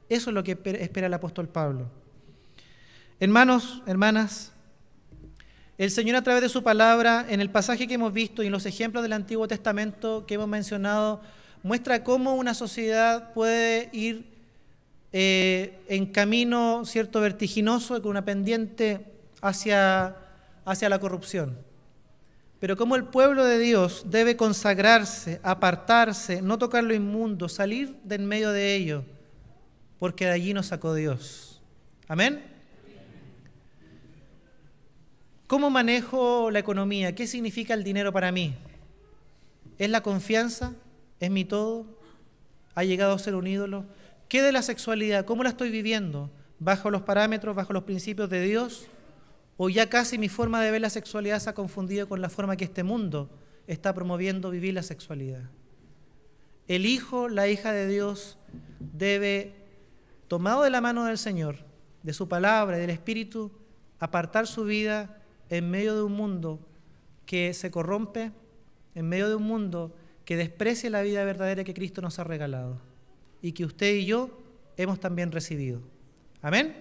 Eso es lo que espera el apóstol Pablo. Hermanos, hermanas, el Señor a través de su palabra, en el pasaje que hemos visto y en los ejemplos del Antiguo Testamento que hemos mencionado, muestra cómo una sociedad puede ir en camino, cierto, vertiginoso, con una pendiente hacia la corrupción. Pero cómo el pueblo de Dios debe consagrarse, apartarse, no tocar lo inmundo, salir de en medio de ello, porque de allí nos sacó Dios. Amén. ¿Cómo manejo la economía? ¿Qué significa el dinero para mí? ¿Es la confianza? ¿Es mi todo? ¿Ha llegado a ser un ídolo? ¿Qué de la sexualidad? ¿Cómo la estoy viviendo? ¿Bajo los parámetros, bajo los principios de Dios? ¿O ya casi mi forma de ver la sexualidad se ha confundido con la forma que este mundo está promoviendo vivir la sexualidad? El hijo, la hija de Dios debe, tomado de la mano del Señor, de su palabra y del Espíritu, apartar su vida en medio de un mundo que se corrompe, en medio de un mundo que desprecia la vida verdadera que Cristo nos ha regalado y que usted y yo hemos también recibido. Amén.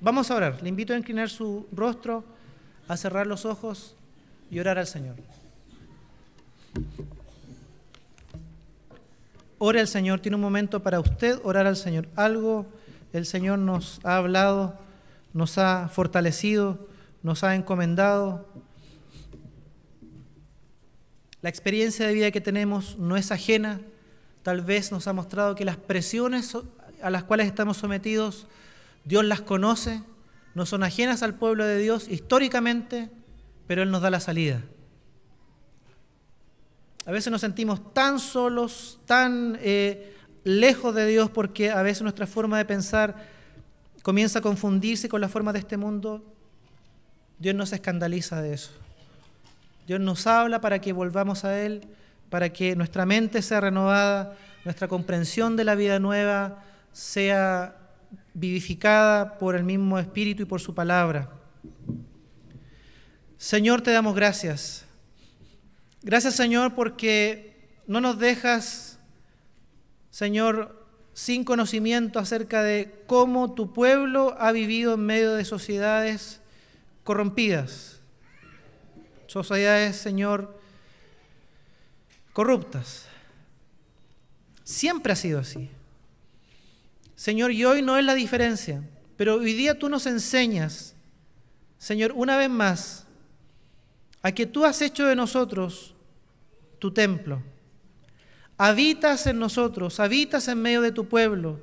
Vamos a orar. Le invito a inclinar su rostro, a cerrar los ojos y orar al Señor. Ore al Señor. Tiene un momento para usted orar al Señor. Algo el Señor nos ha hablado, nos ha fortalecido, nos ha encomendado. La experiencia de vida que tenemos no es ajena. Tal vez nos ha mostrado que las presiones a las cuales estamos sometidos, Dios las conoce, no son ajenas al pueblo de Dios históricamente, pero Él nos da la salida. A veces nos sentimos tan solos, tan lejos de Dios, porque a veces nuestra forma de pensar comienza a confundirse con la forma de este mundo. Dios no se escandaliza de eso. Dios nos habla para que volvamos a Él, para que nuestra mente sea renovada, nuestra comprensión de la vida nueva sea vivificada por el mismo Espíritu y por su palabra. Señor, te damos gracias. Gracias, Señor, porque no nos dejas, Señor, sin conocimiento acerca de cómo tu pueblo ha vivido en medio de sociedades corrompidas. Sociedades, Señor, corruptas. Siempre ha sido así. Señor, y hoy no es la diferencia, pero hoy día tú nos enseñas, Señor, una vez más, a que tú has hecho de nosotros tu templo. Habitas en nosotros, habitas en medio de tu pueblo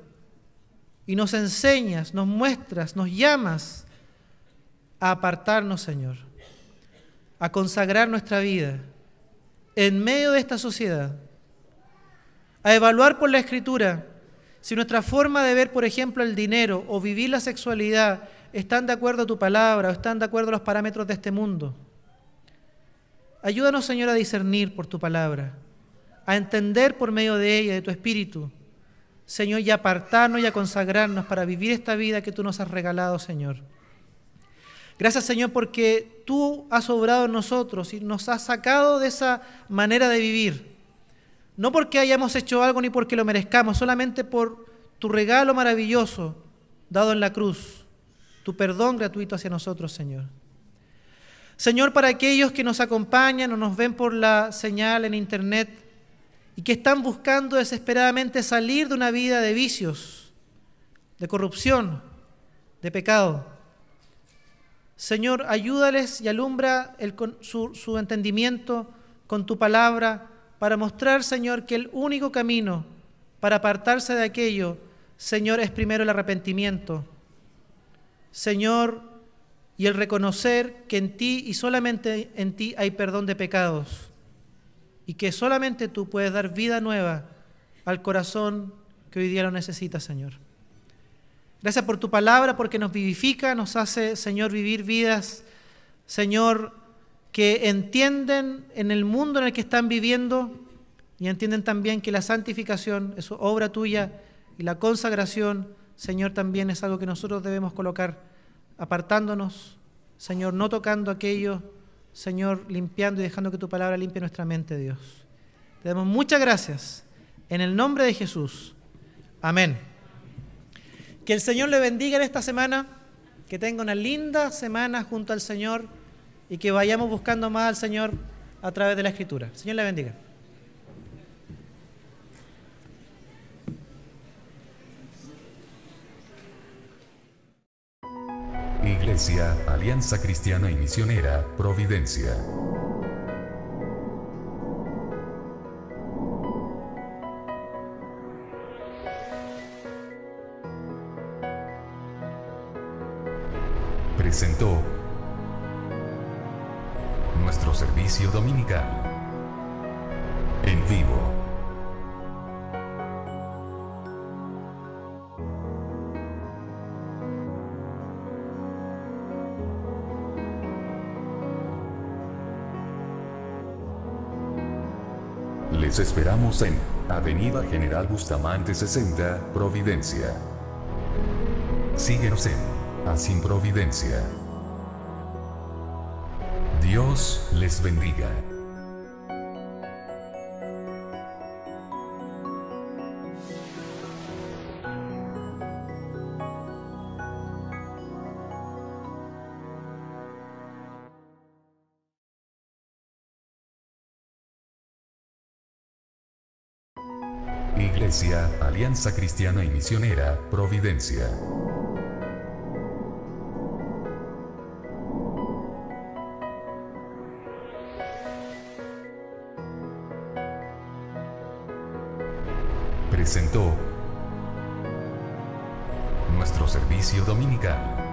y nos enseñas, nos muestras, nos llamas a apartarnos, Señor, a consagrar nuestra vida en medio de esta sociedad, a evaluar por la Escritura si nuestra forma de ver, por ejemplo, el dinero o vivir la sexualidad están de acuerdo a tu palabra o están de acuerdo a los parámetros de este mundo. Ayúdanos, Señor, a discernir por tu palabra, a entender por medio de ella, de tu Espíritu, Señor, y a apartarnos y a consagrarnos para vivir esta vida que tú nos has regalado, Señor. Gracias, Señor, porque tú has obrado en nosotros y nos has sacado de esa manera de vivir. No porque hayamos hecho algo ni porque lo merezcamos, solamente por tu regalo maravilloso dado en la cruz, tu perdón gratuito hacia nosotros, Señor. Señor, para aquellos que nos acompañan o nos ven por la señal en internet y que están buscando desesperadamente salir de una vida de vicios, de corrupción, de pecado, Señor, ayúdales y alumbra su entendimiento con tu palabra para mostrar, Señor, que el único camino para apartarse de aquello, Señor, es primero el arrepentimiento. Señor, y el reconocer que en ti y solamente en ti hay perdón de pecados y que solamente tú puedes dar vida nueva al corazón que hoy día lo necesita, Señor. Gracias por tu palabra, porque nos vivifica, nos hace, Señor, vivir vidas, Señor, que entienden en el mundo en el que están viviendo y entienden también que la santificación es obra tuya y la consagración, Señor, también es algo que nosotros debemos colocar, apartándonos, Señor, no tocando aquello, Señor, limpiando y dejando que tu palabra limpie nuestra mente, Dios. Te damos muchas gracias en el nombre de Jesús. Amén. Que el Señor le bendiga en esta semana, que tenga una linda semana junto al Señor y que vayamos buscando más al Señor a través de la Escritura. Señor le bendiga. Iglesia, Alianza Cristiana y Misionera, Providencia. Presentó nuestro servicio dominical en vivo. Les esperamos en Avenida General Bustamante 60, Providencia. Síguenos en Así Providencia. Dios les bendiga. Iglesia, Alianza Cristiana y Misionera, Providencia. Presentó nuestro servicio dominical